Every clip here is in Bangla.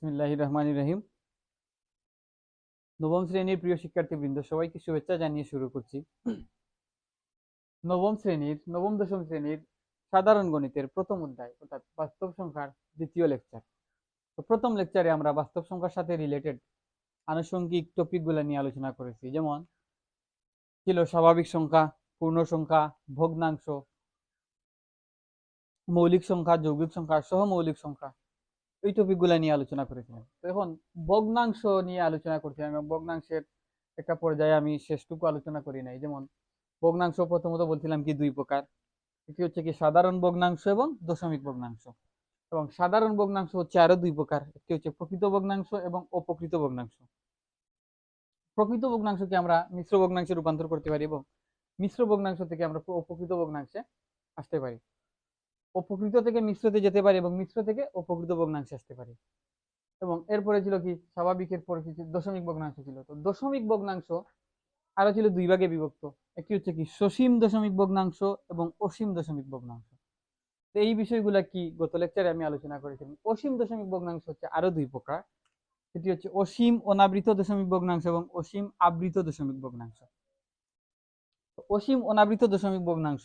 বিসমিল্লাহির রহমানির রহিম। নবম শ্রেণীর প্রিয় শিক্ষার্থীবৃন্দ, সবাইকে শুভেচ্ছা জানিয়ে শুরু করছি নবম দশম শ্রেণীর সাধারণ গণিতের প্রথম অধ্যায় অর্থাৎ বাস্তব সংখ্যার দ্বিতীয় লেকচার। তো প্রথম লেকচারে আমরা বাস্তব সংখ্যার সাথে রিলেটেড আনুষঙ্গিক টপিকগুলো নিয়ে আলোচনা করেছি, যেমন ছিল স্বাভাবিক সংখ্যা, পূর্ণ সংখ্যা, ভগ্নাংশ, মৌলিক সংখ্যা, যৌগিক সংখ্যা, সহমৌলিক সংখ্যা। এই টপিকগুলো নিয়ে আলোচনা করেছিলাম। তো এখন ভগ্নাংশ নিয়ে আলোচনা করছিলাম এবং ভগ্নাংশের একটা পর্যায়ে আমি শেষটুকু আলোচনা করি নাই। যেমন ভগ্নাংশ প্রথমত বলছিলাম কি দুই প্রকার, একটি হচ্ছে কি সাধারণ ভগ্নাংশ এবং দশমিক ভগ্নাংশ। এবং সাধারণ ভগ্নাংশ হচ্ছে আরো দুই প্রকার, একটি হচ্ছে প্রকৃত ভগ্নাংশ এবং অপ্রকৃত ভগ্নাংশ। প্রকৃত ভগ্নাংশকে আমরা মিশ্র ভগ্নাংশে রূপান্তর করতে পারি এবং মিশ্র ভগ্নাংশ থেকে আমরা অপ্রকৃত ভগ্নাংশে আসতে পারি, অপ্রকৃত থেকে মিশ্রতে যেতে পারি এবং মিশ্র থেকে অপ্রকৃত ভগ্নাংশে আসতে পারি। এবং এরপরে ছিল কি স্বাভাবিকের পরে কিছু দশমিক ভগ্নাংশ ছিল। তো দশমিক ভগ্নাংশ আরো ছিল দুই ভাগে বিভক্ত, একটি হচ্ছে কি সসীম দশমিক ভগ্নাংশ এবং অসীম দশমিক ভগ্নাংশ। তো এই বিষয়গুলা কি গত লেকচারে আমি আলোচনা করেছিলাম। অসীম দশমিক ভগ্নাংশ হচ্ছে আরো দুই প্রকার, সেটি হচ্ছে অসীম অনাবৃত দশমিক ভগ্নাংশ এবং অসীম আবৃত দশমিক ভগ্নাংশ। অসীম অনাবৃত দশমিক ভগ্নাংশ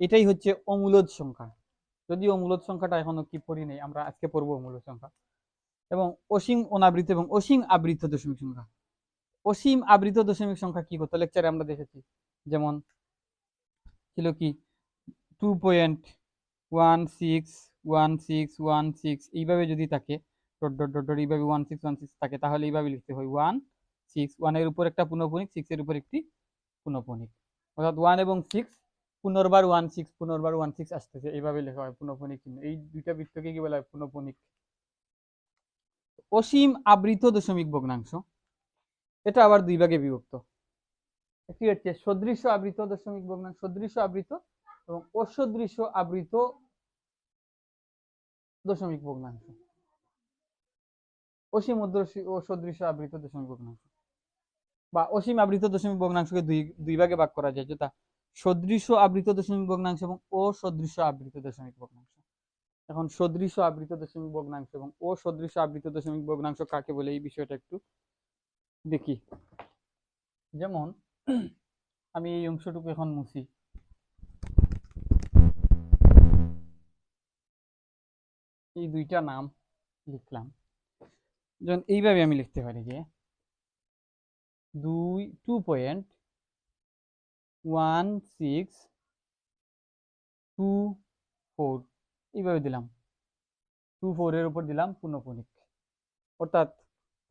এটাই হচ্ছে অমূলদ সংখ্যা, যদিও অমূলদ সংখ্যাটা এখনো কি পড়ি নাই, আমরা আজকে পড়বো অমূলদ সংখ্যা। এবং অসীম অনাবৃত এবং অসীম আবৃত দশমিক সংখ্যা। অসীম আবৃত দশমিক সংখ্যা কি গত লেকচারে আমরা দেখেছি, যেমন ছিল কি 2.161616 এইভাবে যদি থাকে, ডট ডট ডট ডট এইভাবে 1616 থাকে, তাহলে এইভাবে লিখতে হয় 161 এর উপর একটা পুনঃপুনিক, 6 এর উপর একটি পুনঃপুনিক, অর্থাৎ 1 এবং 6 পুনর্বার 16 পুনর্বার 16 আসতেছে, এইভাবে লেখা হয় পুনঃপুনিক চিহ্ন। এই দুইটা বৃত্তকে কি বলা হয়? পুনঃপুনিক। অসীম আবৃত দশমিক ভগ্নাংশ এটা আবার দুই ভাগে বিভক্ত, একটি হচ্ছে সদৃশ্য আবৃত দশমিক ভগ্নাংশ, সদৃশ্য আবৃত এবং অসদৃশ্য আবৃত দশমিক ভগ্নাংশ। অসীম ও সদৃশ্য আবৃত দশমিক ভগ্নাংশ বা অসীম আবৃত দশমিক ভগ্নাংশকে দুই ভাগে ভাগ করা যায়, যেটা সদৃশ্য আবৃত দশমিক ভগ্নাংশ এবং অসদৃশ্য আবৃত দশমিক ভগ্নাংশ। এখন সদৃশ্য আবৃত দশমিক ভগ্নাংশ এবং অসদৃশ্য আবৃত দশমিক ভগ্নাংশ কাকে বলে, এই বিষয়টা একটু দেখি। যেমন আমি এই অংশটুকু এখন মুছি, এই দুইটা নাম লিখলাম, যেমন এইভাবে আমি লিখতে পারি যে 2.1624 এইভাবে দিলাম, 24 এর উপর দিলাম পুনঃপুনিক, অর্থাৎ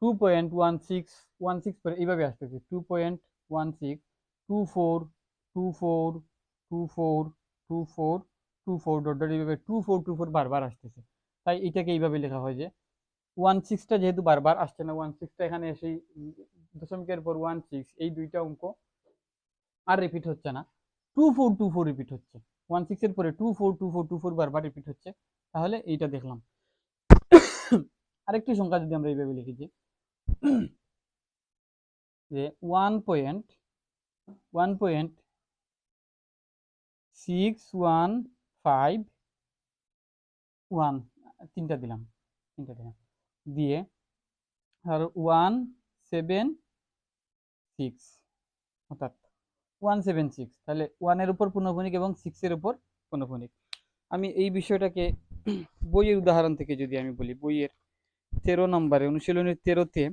2.1616 পরে এইভাবে আসতেছে 2.162424242424 ডট ডট এইভাবে 2424 বারবার আসতেছে। তাই এটাকে এইভাবে লেখা হয় যে 16টা যেহেতু বারবার আসছে না, 16টা এখানে এসে দশমিকের পর 16 এই দুইটা অঙ্ক আর রিপিট হচ্ছে না, 2424 রিপিট হচ্ছে, 16 এর পরে 242424 বারবার রিপিট হচ্ছে। তাহলে এইটা দেখলাম। আরেকটি সংখ্যা যদি আমরা এইভাবে লিখেছি যে 1.6151 তিনটা দিলাম দিয়ে আর 176, অর্থাৎ 176, তাহলে 1 এর উপর পুনঃপুনিক এবং 6 এর উপর পুনঃপুনিক। আমি এই বিষয়টাকে বইয়ের উদাহরণ থেকে যদি আমি বলি, বইয়ের 13 নম্বরে অনুশীলনের 13তে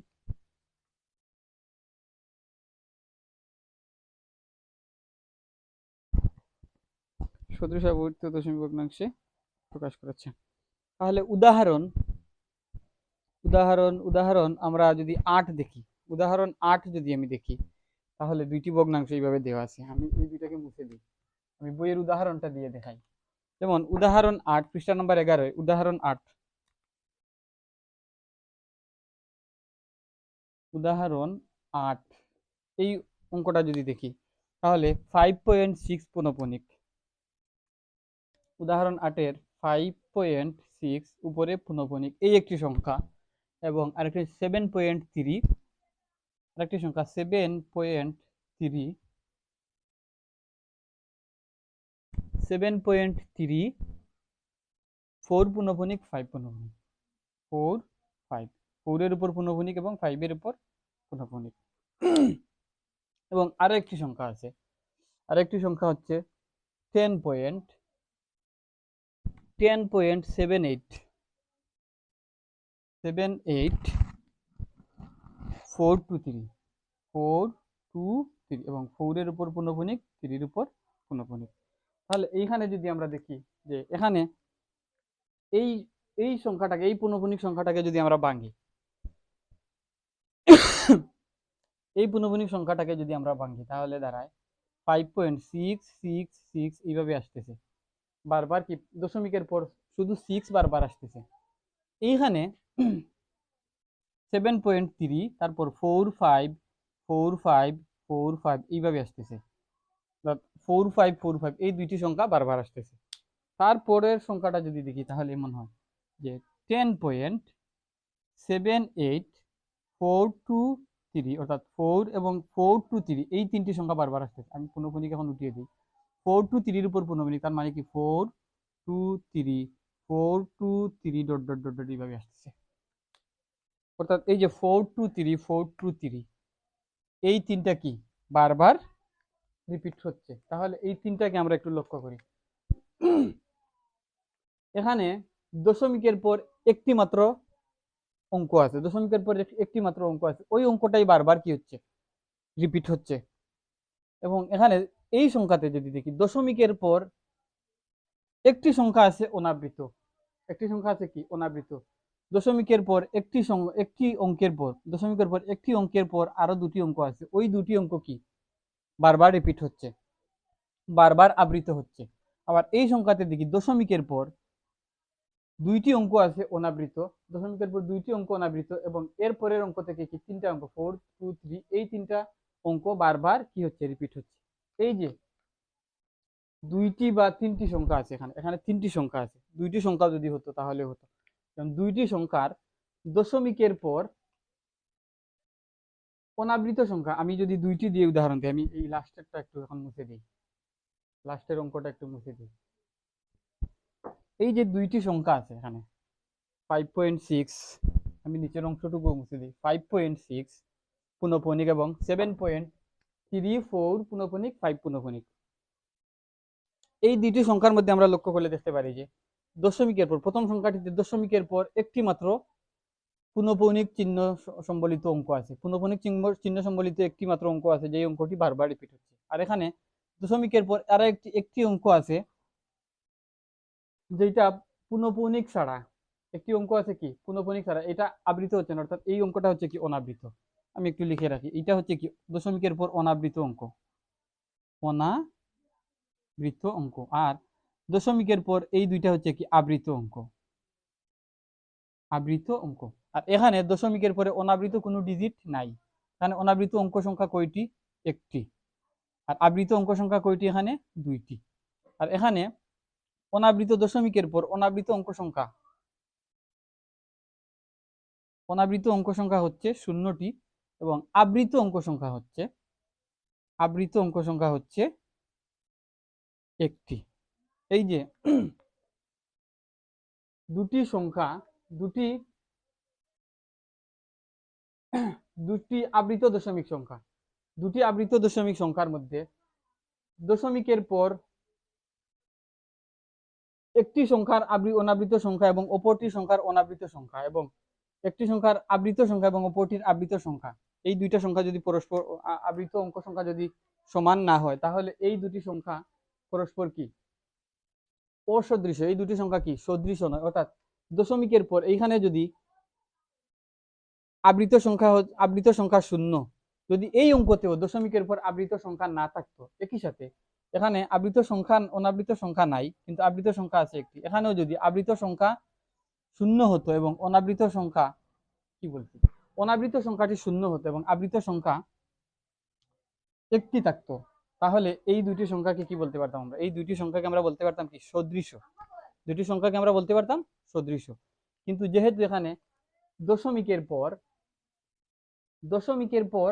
সদৃশ আবর্তিত দশমিক ভগ্নাংশে প্রকাশ করেছে। তাহলে উদাহরণ উদাহরণ উদাহরণ আমরা যদি 8 দেখি, উদাহরণ 8 যদি আমি দেখি, তাহলে দুইটি ভগ্নাংশ এইভাবে দেওয়া আছে। আমি এই দুইটাকে মুছে দিই, আমি বইয়ের উদাহরণটা দিয়ে দেখাই। যেমন উদাহরণ 8 পৃষ্ঠা নম্বর 11, উদাহরণ 8 এই অঙ্কটা যদি দেখি, তাহলে 5.6 পুনঃপুনিক, উদাহরণ 8-এর 5.6 উপরে পুনঃপুনিক এই একটি সংখ্যা, এবং আরেকটি 7.3, আরেকটি সংখ্যা 7.3 4 পুনঃপুনিক 5 পুনঃপুনিক 4 5, 4 এর উপর পুনঃপুনিক এবং 5 এর উপর পুনঃপুনিক। এবং আরো একটি সংখ্যা আছে, আরেকটি সংখ্যা হচ্ছে 10.78 423 এবং 4 এর উপর পুনঃপুনিক, 3 এর উপর পুনঃপুনিক। তাহলে এইখানে যদি আমরা দেখি যে এখানে এই এই সংখ্যাটাকে, এই পুনঃপুনিক সংখ্যাটাকে যদি আমরা ভাঙি, এই পুনঃপুনিক সংখ্যাটাকে যদি আমরা ভাঙি তাহলে দাঁড়ায় 5.666 এইভাবে আসতেছে। বারবার কি দশমিকের পর শুধু 6 বারবার আসতেছে। এইখানে 7.3, তারপর 4 5 4 5 4 5 এইভাবে আসতেছে। 4 5 4 5 এই দুইটি সংখ্যা বারবার আসতেছে। তারপরের সংখ্যাটা যদি দেখি তাহলে এমন হয় যে 10.78 423, অর্থাৎ 4 এবং 423 এই তিনটি সংখ্যা বারবার আসতেছে। আমি পুনঃপুনিক এখন উঠিয়ে দিই। 423 এর উপর পুনঃপুনিক, তার মানে কি 423 423 ডট ডট ডট ডট এইভাবে আসতেছে। অর্থাৎ এই যে 423 এই তিনটা কি বারবার রিপিট হচ্ছে। তাহলে এই তিনটাকে আমরা একটু লক্ষ্য করি। এখানে দশমিকের পর একটি মাত্র অঙ্ক আছে, দশমিকের পর একটি মাত্র অঙ্ক আছে, ওই অঙ্কটাই বারবার কি হচ্ছে, রিপিট হচ্ছে। এবং এখানে এই সংখ্যাতে যদি দেখি দশমিকের পর একটি সংখ্যা আছে অনাবৃত, একটি সংখ্যা আছে কি অনাবৃত। দশমিকের পর একটি অঙ্কের পর, দশমিকের পর একটি অঙ্কের পর আরো দুটি অঙ্ক আছে, ওই দুটি অঙ্ক কি বারবার রিপিট হচ্ছে, বারবার আবৃত হচ্ছে। আবার এই সংখ্যাতে দেখি দশমিকের পর দুইটি অঙ্ক আছে অনাবৃত, দশমিকের পর দুইটি অঙ্ক অনাবৃত, এবং এর পরের অঙ্ক থেকে কি তিনটা অঙ্ক 4 2 3, এই তিনটা অঙ্ক বারবার কি হচ্ছে, রিপিট হচ্ছে। এই যে দুইটি বা তিনটি সংখ্যা আছে, এখানে এখানে তিনটি সংখ্যা আছে, দুইটি সংখ্যা যদি হতো তাহলে হতো। দুইটি সংখ্যার দশমিকের পর অনাবৃত সংখ্যা, আমি যদি দুইটি দিয়ে উদাহরণ দিই, আমি এই লাস্টেরটা একটু এখন মুছে দিই, লাস্টের অঙ্কটা একটু মুছে দিই। এই যে দুইটি সংখ্যা আছে এখানে 5.6, আমি নিচের অংশটুকু মুছে দিই, 5.6 পুনঃপুনিক এবং 7.34 পুনঃপুনিক 5 পুনঃপুনিক। এই দুইটি সংখ্যার মধ্যে আমরা লক্ষ্য করলে দেখতে পারি যে দশমিকের পর, প্রথম সংখ্যাটিতে দশমিকের পর একটি মাত্র পুনঃপুনিক চিহ্ন সম্বলিত অঙ্ক আছে, পুনঃপুনিক চিহ্ন সম্বলিত একটি মাত্র অঙ্ক আছে, যে অঙ্কটি বারবার রিপিট হচ্ছে। আর এখানে দশমিকের পর আরো একটি অঙ্ক আছে যেটা পুনঃপুনিক ছাড়া, একটি অঙ্ক আছে কি পুনঃপুনিক ছাড়া, এটা আবৃত হচ্ছে না, অর্থাৎ এই অঙ্কটা হচ্ছে কি অনাবৃত। আমি একটু লিখে রাখি, এটা হচ্ছে কি দশমিকের পর অনাবৃত অঙ্ক, অনাবৃত অঙ্ক। আর দশমিকের পর এই দুইটা হচ্ছে কি আবৃত অঙ্ক, আবৃত অঙ্ক। আর এখানে দশমিকের পরে অনাবৃত কোনো ডিজিট নাই, এখানে অনাবৃত অঙ্ক সংখ্যা কয়টি, একটি। আর আবৃত অঙ্ক সংখ্যা কয়টি, এখানে দুইটি। আর এখানে অনাবৃত দশমিকের পর অনাবৃত অঙ্ক সংখ্যা, অনাবৃত অঙ্ক সংখ্যা হচ্ছে 0টি, এবং আবৃত অঙ্ক সংখ্যা হচ্ছে, আবৃত অঙ্ক সংখ্যা হচ্ছে একটি। এই যে দুটি সংখ্যা, দুটি আবৃত দশমিক সংখ্যা, দুটি আবৃত দশমিক সংখ্যার মধ্যে দশমিকের পর একটি সংখ্যার অনাবৃত সংখ্যা এবং অপরটি সংখ্যার অনাবৃত সংখ্যা, এবং একটি সংখ্যার আবৃত সংখ্যা এবং অপরটির আবৃত সংখ্যা, এই দুইটা সংখ্যা যদি পরস্পর, আবৃত অঙ্ক সংখ্যা যদি সমান না হয়, তাহলে এই দুটি সংখ্যা পরস্পর কি অসদৃশ, এই দুটি সংখ্যা কি সদৃশ নয়। অর্থাৎ দশমিকের পর এইখানে যদি আবৃত সংখ্যা 0, যদি এই অঙ্কতেও দশমিকের পর আবৃত সংখ্যা না থাকতো, একই সাথে এখানে আবৃত সংখ্যা অনাবৃত সংখ্যা নাই, কিন্তু আবৃত সংখ্যা আছে একটি, এখানেও যদি আবৃত সংখ্যা 0 হতো এবং অনাবৃত সংখ্যা, কি বলছি, অনাবৃত সংখ্যাটি 0 হতো এবং আবৃত সংখ্যা একটি থাকতো, তাহলে এই দুটি সংখ্যাকে কি বলতে পারতাম আমরা, এই দুটি সংখ্যাকে আমরা বলতে পারতাম কি সদৃশ, দুটি সংখ্যাকে আমরা বলতে পারতাম সদৃশ। কিন্তু যেহেতু এখানে দশমিকের পর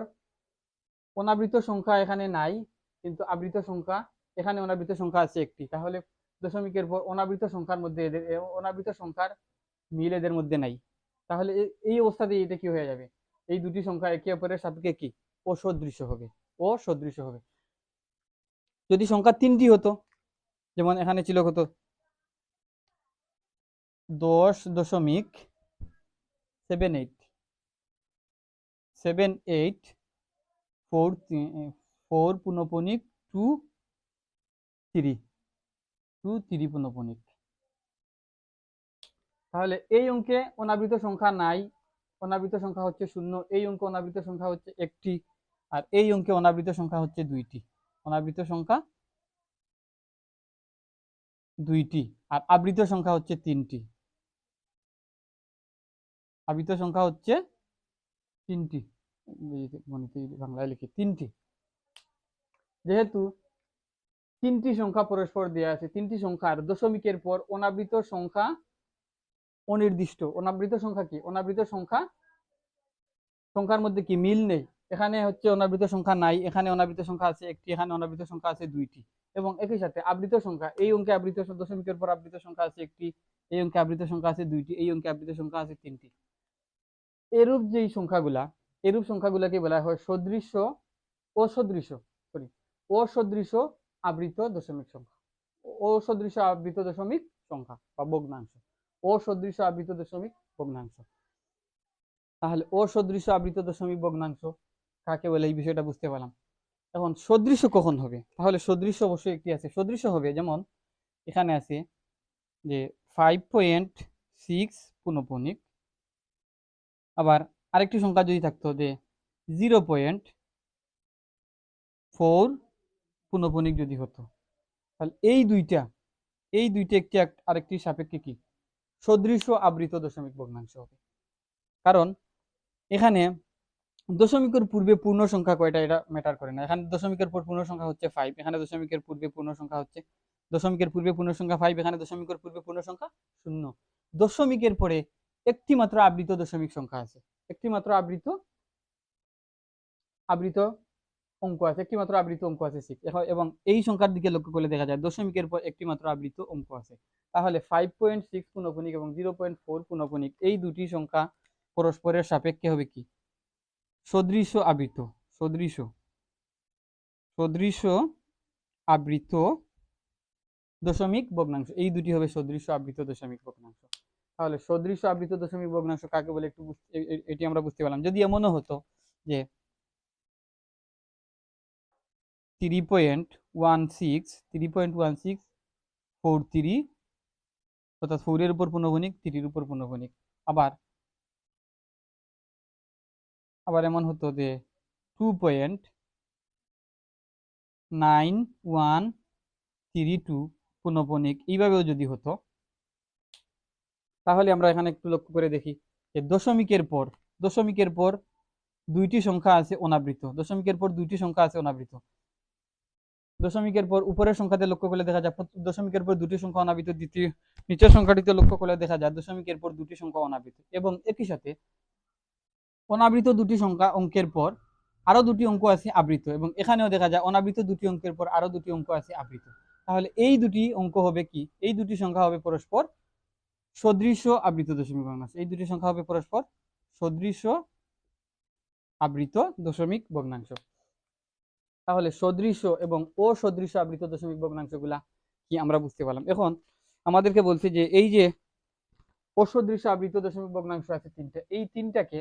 অনাবৃত সংখ্যা এখানে নাই, কিন্তু আবৃত সংখ্যা, এখানে অনাবৃত সংখ্যা আছে একটি, তাহলে দশমিকের পর অনাবৃত সংখ্যার মধ্যে অনাবৃত সংখ্যার মিল এদের মধ্যে নাই, তাহলে এই অবস্থাতে এটা কি হয়ে যাবে, এই দুটি সংখ্যা একে অপরের সাপেক্ষে কি অসদৃশ্য হবে, অসদৃশ্য হবে। যদি সংখ্যা 3টি হতো, যেমন এখানে ছিল কত 10.78 4 পুনঃপুনিক 2 3 পুনঃপুনিক। তাহলে এই অঙ্কে অনাবৃত সংখ্যা নাই, অনাবৃত সংখ্যা হচ্ছে 0, এই অঙ্কে অনাবৃত সংখ্যা হচ্ছে 1টি, আর এই অঙ্কে অনাবৃত সংখ্যা হচ্ছে 2টি। অনাবৃত সংখ্যা 2টি আর আবৃত সংখ্যা হচ্ছে 3টি। আবৃত সংখ্যা হচ্ছে 3টি, বাংলায় লিখি 3টি। যেহেতু 3টি সংখ্যা পরস্পর দেওয়া আছে, 3টি সংখ্যার দশমিকের পর অনাবৃত সংখ্যা অনির্দিষ্ট। অনাবৃত সংখ্যা কি, অনাবৃত সংখ্যার মধ্যে কি মিল নেই। এখানে হচ্ছে অনাবৃত সংখ্যা নাই, এখানে অনাবৃত সংখ্যা আছে 1টি, এখানে অনাবৃত সংখ্যা আছে 2টি। এবং একই সাথে আবৃত সংখ্যা, এই অঙ্কে আবৃত দশমিকের পর আবৃত সংখ্যা আছে 1টি, এই অঙ্কে আবৃত সংখ্যা আছে 2টি, এই অঙ্কে আবৃত সংখ্যা আছে 3টি। এরূপ যেই সংখ্যাগুলা, এরূপ সংখ্যাগুলাকে বলা হয় সদৃশ্য অসদৃশ্য আবৃত দশমিক সংখ্যা, অসদৃশ্য আবৃত দশমিক সংখ্যা বা ভগ্নাংশ, অসদৃশ্য আবৃত দশমিক ভগ্নাংশ। তাহলে অসদৃশ্য আবৃত দশমিক ভগ্নাংশ কাকে বলে, এই বিষয়টা বুঝতে পারলাম। এখন সদৃশ্য কখন হবে, তাহলে সদৃশ্য অবশ্যই একটি আছে। সদৃশ্য হবে যেমন এখানে আছে যে 5.6 পুনঃপুনিক, আবার আরেকটি সংখ্যা যদি থাকতো যে 0.4 পুনঃপুনিক যদি হতো, তাহলে এই দুইটা একটি আরেকটির সাপেক্ষে কি সদৃশ্য আবৃত দশমিক ভগ্নাংশ হবে। কারণ এখানে দশমিকের পূর্বে পূর্ণ সংখ্যা কয়টা এটা ম্যাটার করে না। এখানে দশমিকের পর পূর্ণ সংখ্যা হচ্ছে 5, এখানে দশমিকের পূর্বে পূর্ণ সংখ্যা হচ্ছে, দশমিকের পূর্বে পূর্ণ সংখ্যা 5, এখানে দশমিকের পূর্বে পূর্ণ সংখ্যা 0। দশমিকের পরে একটি মাত্র আবৃত দশমিক সংখ্যা আছে, একটি মাত্র আবৃত অঙ্ক আছে, একটি মাত্র আবৃত অঙ্ক আছে 6। এবং এই সংখ্যার দিকে লক্ষ্য করলে দেখা যায় দশমিকের পর একটি মাত্র আবৃত অঙ্ক আছে। তাহলে 5.6 পুনঃপুনিক এবং 0.4 পুনঃপুনিক এই দুটি সংখ্যা পরস্পরের সাপেক্ষে হবে কি সদৃশ্য আবৃত, সদৃশ্য আবৃত দশমিক ভগ্নাংশ। এই দুটি হবে সদৃশ্য আবৃত দশমিক ভগ্নাংশ। তাহলে সদৃশ্য আবৃত দশমিক ভগ্নাংশ কাকে বলে একটু এটি আমরা বুঝতে পারলাম। যদি এমনও হতো যে 3.1643 অর্থাৎ 4 এর উপর পুনঃগুণিক 3 এর উপর পুনঃগুণিক, আবার এমন হতো যে 2.9132 পুনঃপুনিক, এইভাবেও যদি হতো, তাহলে আমরা এখানে একটু লক্ষ্য করে দেখি যে দশমিকের পর দুইটি সংখ্যা আছে অনাবৃত, দশমিকের পর দুইটি সংখ্যা আছে অনাবৃত। দশমিকের পর উপরের সংখ্যাতে লক্ষ্য করলে দেখা যায় দশমিকের পর দুটি সংখ্যা অনাবৃত, দ্বিতীয় নিচের সংখ্যাটিতে লক্ষ্য করলে দেখা যায় দশমিকের পর দুটি সংখ্যা অনাবৃত। এবং একই সাথে অনাবৃত দুটি সংখ্যা অঙ্কের পর আরো দুটি অঙ্ক আছে আবৃত, এবং এখানেও দেখা যায় অনাবৃত দুটি অঙ্কের পর আরো দুটি অঙ্ক আছে আবৃত। তাহলে এই দুটি অঙ্ক হবে কি, এই দুটি সংখ্যা হবে পরস্পর সদৃশ্য আবৃত দশমিক ভগ্নাংশ। এই দুটি সংখ্যা হবে পরস্পর সদৃশ্য আবৃত দশমিক ভগ্নাংশ। তাহলে সদৃশ্য এবং অসদৃশ্য আবৃত দশমিক ভগ্নাংশগুলা কি আমরা বুঝতে পারলাম। এখন আমাদেরকে বলছে যে এই যে অসদৃশ্য আবৃত দশমিক ভগ্নাংশ আছে তিনটা, এই তিনটাকে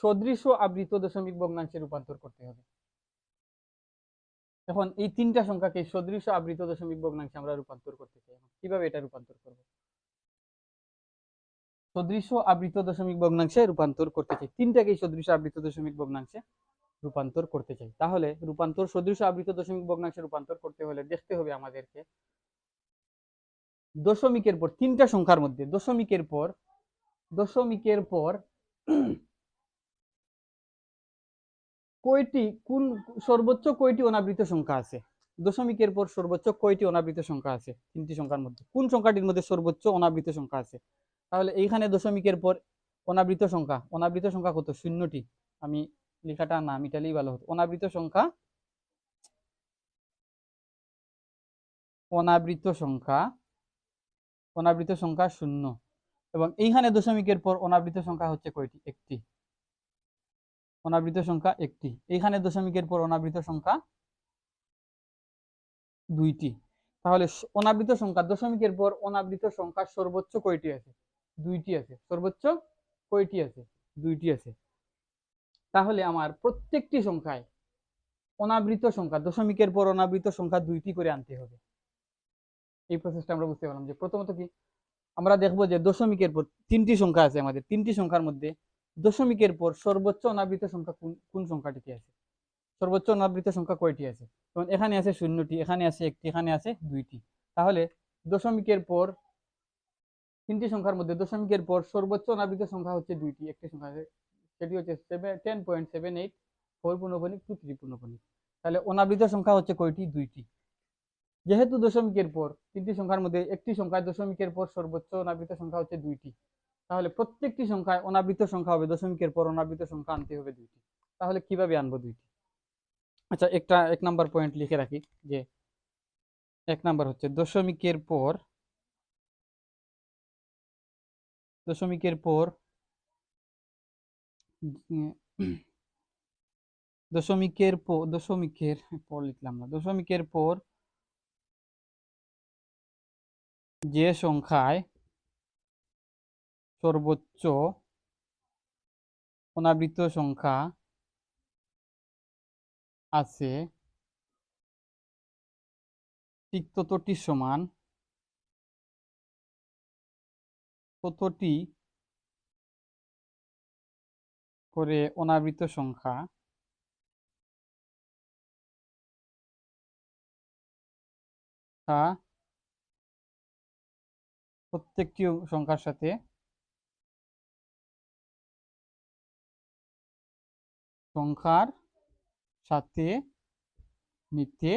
সদৃশ্য আবৃত দশমিক ভগ্নাংশে রূপান্তর করতে হবে। এখন এই তিনটা সংখ্যাকে সদৃশ্য আবৃত দশমিক ভগ্নাংশে আমরা রূপান্তর করতে চাই। কিভাবে এটা রূপান্তর করব? সদৃশ্য আবৃত দশমিক ভগ্নাংশে রূপান্তর করতে চাই, তিনটাকে সদৃশ্য আবৃত দশমিক ভগ্নাংশে রূপান্তর করতে চাই। তাহলে রূপান্তর সদৃশ্য আবৃত দশমিক ভগ্নাংশে রূপান্তর করতে হলে দেখতে হবে আমাদেরকে দশমিকের পর তিনটা সংখ্যার মধ্যে দশমিকের পর সর্বোচ্চ কয়টি অনাবৃত সংখ্যা আছে। দশমিকের পর সর্বোচ্চ কয়টি অনাবৃত সংখ্যা আছে, তিনটি সংখ্যার মধ্যে কোন সংখ্যাটির মধ্যে সর্বোচ্চ অনাবৃত সংখ্যা আছে। তাহলে এইখানে দশমিকের পর অনাবৃত সংখ্যা কত, 0টি। আমি লেখাটা না মিটালেই ভালো হতো। অনাবৃত সংখ্যা 0, এবং এইখানে দশমিকের পর অনাবৃত সংখ্যা হচ্ছে কয়টি? একটি। অনাবৃত সংখ্যা একটি। এইখানে দশমিকের পর অনাবৃত সংখ্যা দুইটি। তাহলে অনাবৃত সংখ্যা, দশমিকের পর অনাবৃত সংখ্যা সর্বোচ্চ কয়টি আছে? দুইটি আছে। সর্বোচ্চ কয়টি আছে? দুইটি আছে। তাহলে আমার প্রত্যেকটি সংখ্যায় অনাবৃত সংখ্যা, দশমিকের পর অনাবৃত সংখ্যা দুইটি করে আনতে হবে। এই প্রসেসটা আমরা বুঝতে পারলাম যে প্রথমত কি আমরা দেখবো যে দশমিকের পর তিনটি সংখ্যা আছে আমাদের, তিনটি সংখ্যার মধ্যে দশমিকের পর সর্বোচ্চ অনাবৃত সংখ্যা কোন সংখ্যাটিতে আছে? সর্বোচ্চ অনাবৃত সংখ্যা কয়টি আছে? যেমন এখানে আছে শূন্যটি, এখানে আছে একটি, এখানে আছে দুইটি। তাহলে দশমিকের পর তিনটি সংখ্যার মধ্যে দশমিকের পর সর্বোচ্চ অনাবৃত সংখ্যা হচ্ছে দুইটি। একটি সংখ্যা আছে, সেটি হচ্ছে 10.78 4 পূর্ণবণিক 23 পূর্ণবণিক। তাহলে অনাবৃত সংখ্যা হচ্ছে কয়টি? দুইটি। যেহেতু দশমিকের পর তিনটি সংখ্যার মধ্যে একটি সংখ্যা দশমিকের পর সর্বোচ্চ অনাবৃত সংখ্যা হচ্ছে দুইটি, তাহলে প্রত্যেকটি সংখ্যায় অনাবৃত সংখ্যা হবে, দশমিকের পর অনাবৃত সংখ্যা আনতে হবে দুইটি। তাহলে কিভাবে আনবো দুইটি? আচ্ছা, এক নাম্বার পয়েন্ট লিখে রাখি যে এক নাম্বার হচ্ছে দশমিকের পর দশমিকের পর লিখলাম না, দশমিকের পর যে সংখ্যায় সর্বোচ্চ অনাবৃত সংখ্যা আছে ঠিক ততটি সমান ততটি করে অনাবৃত সংখ্যা প্রত্যেকটি সংখ্যার সাথে নিতে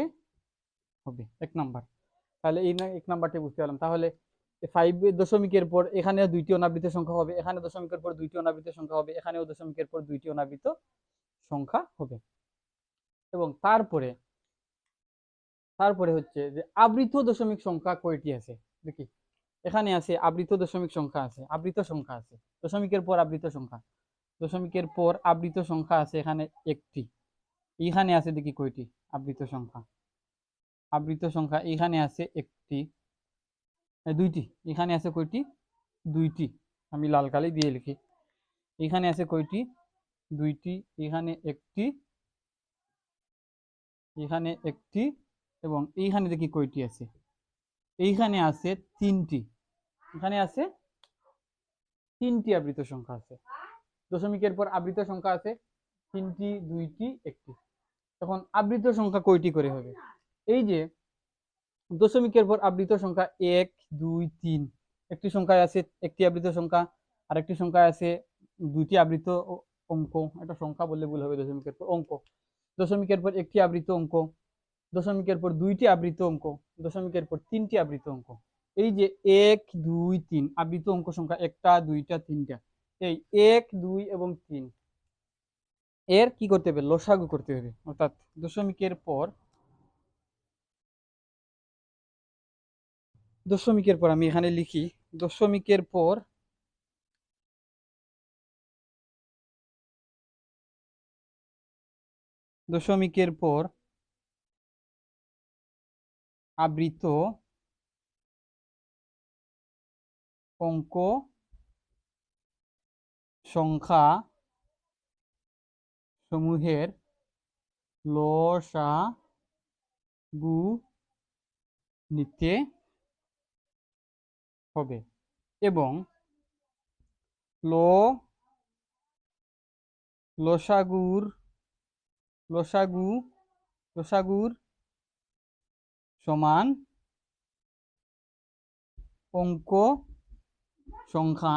হবে। এক নাম্বার। তাহলে এই এক নাম্বারটি বুঝতে পারলাম। তাহলে 5 দশমিকের পর এখানে দুইটি অনাবৃত সংখ্যা হবে, এখানে দশমিকের পর দুইটি অনাবৃত সংখ্যা হবে, এখানেও দশমিকের পর দুইটি অনাবৃত সংখ্যা হবে। এবং তারপরে হচ্ছে যে আবৃত দশমিক সংখ্যা কয়টি আছে দেখি। এখানে আছে আবৃত দশমিক সংখ্যা আছে, আবৃত সংখ্যা আছে, দশমিকের পর আবৃত সংখ্যা, দশমিকের পর আবৃত সংখ্যা আছে এখানে একটি। এইখানে আছে দেখি কয়টি আবৃত সংখ্যা? আবৃত সংখ্যা এখানে আছে একটি, দুইটি। এখানে আছে কয়টি? দুইটি। আমি লাল কালি দিয়ে লিখি। এখানে আছে কয়টি? দুইটি। এখানে একটি, এখানে একটি, এবং এইখানে দেখি কয়টি আছে? এইখানে আছে তিনটি। এখানে আছে তিনটি আবৃত সংখ্যা আছে। দশমিকের পর আবৃত সংখ্যা আছে তিনটি, দুইটি, একটি। তখন আবৃত সংখ্যা কয়টি করে হবে? এই যে দশমিকের পর আবৃত সংখ্যা 1 2 3, একটি সংখ্যায় আছে একটি আবৃত সংখ্যা, আর একটি সংখ্যায় আছে দুইটি আবৃত অঙ্ক। এটা সংখ্যা বললে ভুল হবে, দশমিকের পর অঙ্ক। দশমিকের পর একটি আবৃত অঙ্ক, দশমিকের পর দুইটি আবৃত অঙ্ক, দশমিকের পর তিনটি আবৃত অঙ্ক। এই যে 1 2 3 আবৃত অঙ্ক সংখ্যা, একটা, দুইটা, তিনটা। এই 1 2 এবং 3 এর কি করতে হবে? লসাগু করতে হবে। অর্থাৎ দশমিকের পর আমি এখানে লিখি, দশমিকের পর আবৃত অঙ্ক সংখ্যা সমূহের লসাগু নিতে হবে এবং লসাগুর সমান অঙ্ক সংখ্যা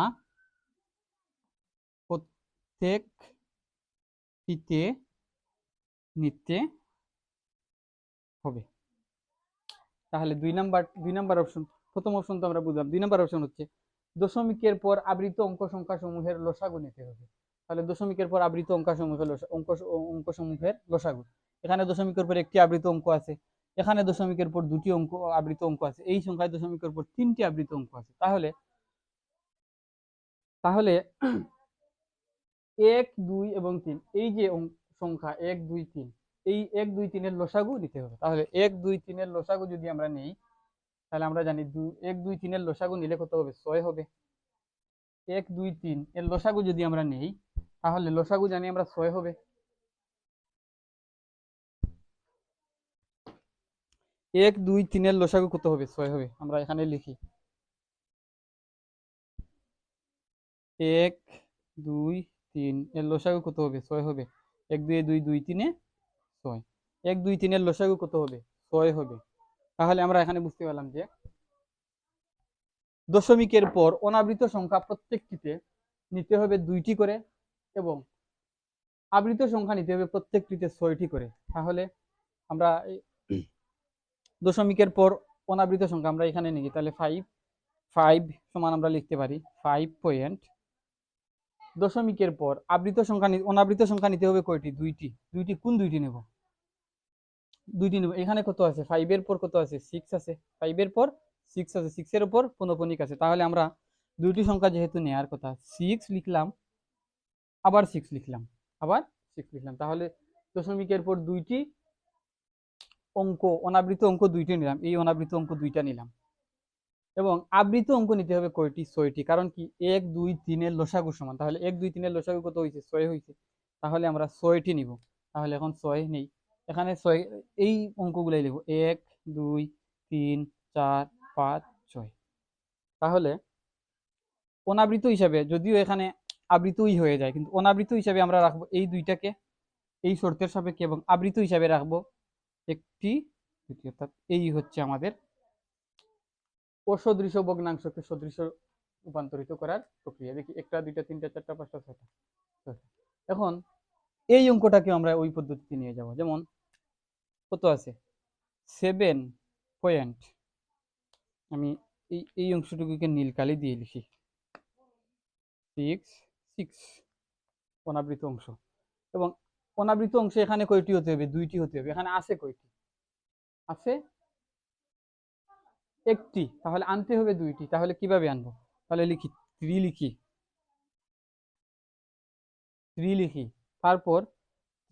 প্রত্যেকটিতে নিতে হবে। তাহলে দুই নাম্বার অপশন, প্রথম অপশন তো আমরা বুঝলাম। দুই নাম্বার অপশন হচ্ছে দশমিকের পর আবৃত অঙ্ক সংখ্যা সমূহের লসাগু নিতে হবে। তাহলে দশমিকের পর আবৃত অঙ্ক সমূহের লসাগু, এখানে দশমিকের পর একটি আবৃত অঙ্ক আছে, এখানে দশমিকের পর দুটি আবৃত অঙ্ক আছে, এই সংখ্যায় দশমিকের পর তিনটি আবৃত অঙ্ক আছে। তাহলে তাহলে 1 2 এবং 3 এই যে সংখ্যা 1 2 3 এই 1 2 3 এর লসাগু নিতে হবে। তাহলে 1 2 3 এর লসাগু যদি আমরা নেই, তাহলে আমরা জানি 1 2 3 এর লসাগু নিলে কত হবে? 6 হবে। 1 2 3 এর লসাগু যদি আমরা নেই, তাহলে লসাগু জানি আমরা 6 হবে। 1 2 3 এর লসাগু কত হবে? 6 হবে। আমরা এখানে লিখি 1 2 3 এর লসাগু কত হবে? 6 হবে। 1 2 2 2 3 6। 1 2 3 এর লসাগু কত হবে? 6 হবে। তাহলে আমরা এখানে বুঝতে পারলাম যে দশমিকের পর অনাবৃত সংখ্যা প্রত্যেকটিতে নিতে হবে 2টি করে এবং আবৃত সংখ্যা নিতে হবে প্রত্যেকটিতে 6টি করে। তাহলে আমরা দশমিকের পর অনাবৃত সংখ্যা আমরা এখানে নিই, তাহলে 5 সমান আমরা লিখতে পারি 5 পয়েন্ট। দশমিকের পর আবৃত সংখ্যা অনাবৃত সংখ্যা নিতে হবে কয়টি? 2টি। কোন 2টি নেব? 2টি নেব। এখানে কত আছে? 5 এর পর কত আছে? 6 আছে। 5 এর পর 6 আছে। 6 এর উপর পৌনঃপুনিক আছে। তাহলে আমরা 2টি সংখ্যা যেহেতু নেওয়ার কথা, 6 লিখলাম, আবার 6 লিখলাম, আবার 6 লিখলাম। তাহলে দশমিকের পর 2টি অঙ্ক, অনাবৃত অঙ্ক 2টি নিলাম, এই অনাবৃত অঙ্ক 2টা নিলাম। এবং আবৃত অঙ্ক নিতে হবে কয়টি? 6টি। কারণ কি? 1 2 3 এর লসাগু সমান। তাহলে 1 2 3 এর লসাগু কত হয়েছে? 6 হয়েছে। তাহলে আমরা 6টি নিব। তাহলে এখন 6 নেই, এখানে 6 এই অঙ্কগুলাই লিখব 1 2 3 4 5 6। তাহলে অনাবৃত হিসাবে, যদিও এখানে আবৃতই হয়ে যায়, কিন্তু অনাবৃত হিসাবে আমরা রাখবো এই 2টাকে এই শর্তের সাপেক্ষে, এবং আবৃত হিসাবে রাখবো 1টি 2টি। অর্থাৎ এই হচ্ছে আমাদের অসদৃশ ভগ্নাংশকে সদৃশ রূপান্তরিত করার প্রক্রিয়া। দেখি 1টা 2টা 3টা 4টা 5টা 6টা। এখন এই অঙ্কটাকে আমরা ওই পদ্ধতিতে নিয়ে যাব। যেমন কত আছে? 7 পয়েন্ট, আমি এই অংশটুকুকে নীল কালি দিয়ে লিখি 6 6 অনাবৃত অংশ। এবং অনাবৃত অংশে এখানে কয়টি হতে হবে? 2টি হতে হবে। এখানে আছে কয়টি? আছে 1টি। তাহলে আনতে হবে 2টি। তাহলে কিভাবে আনবো? তাহলে লিখি 3 লিখি 3 লিখি। তারপর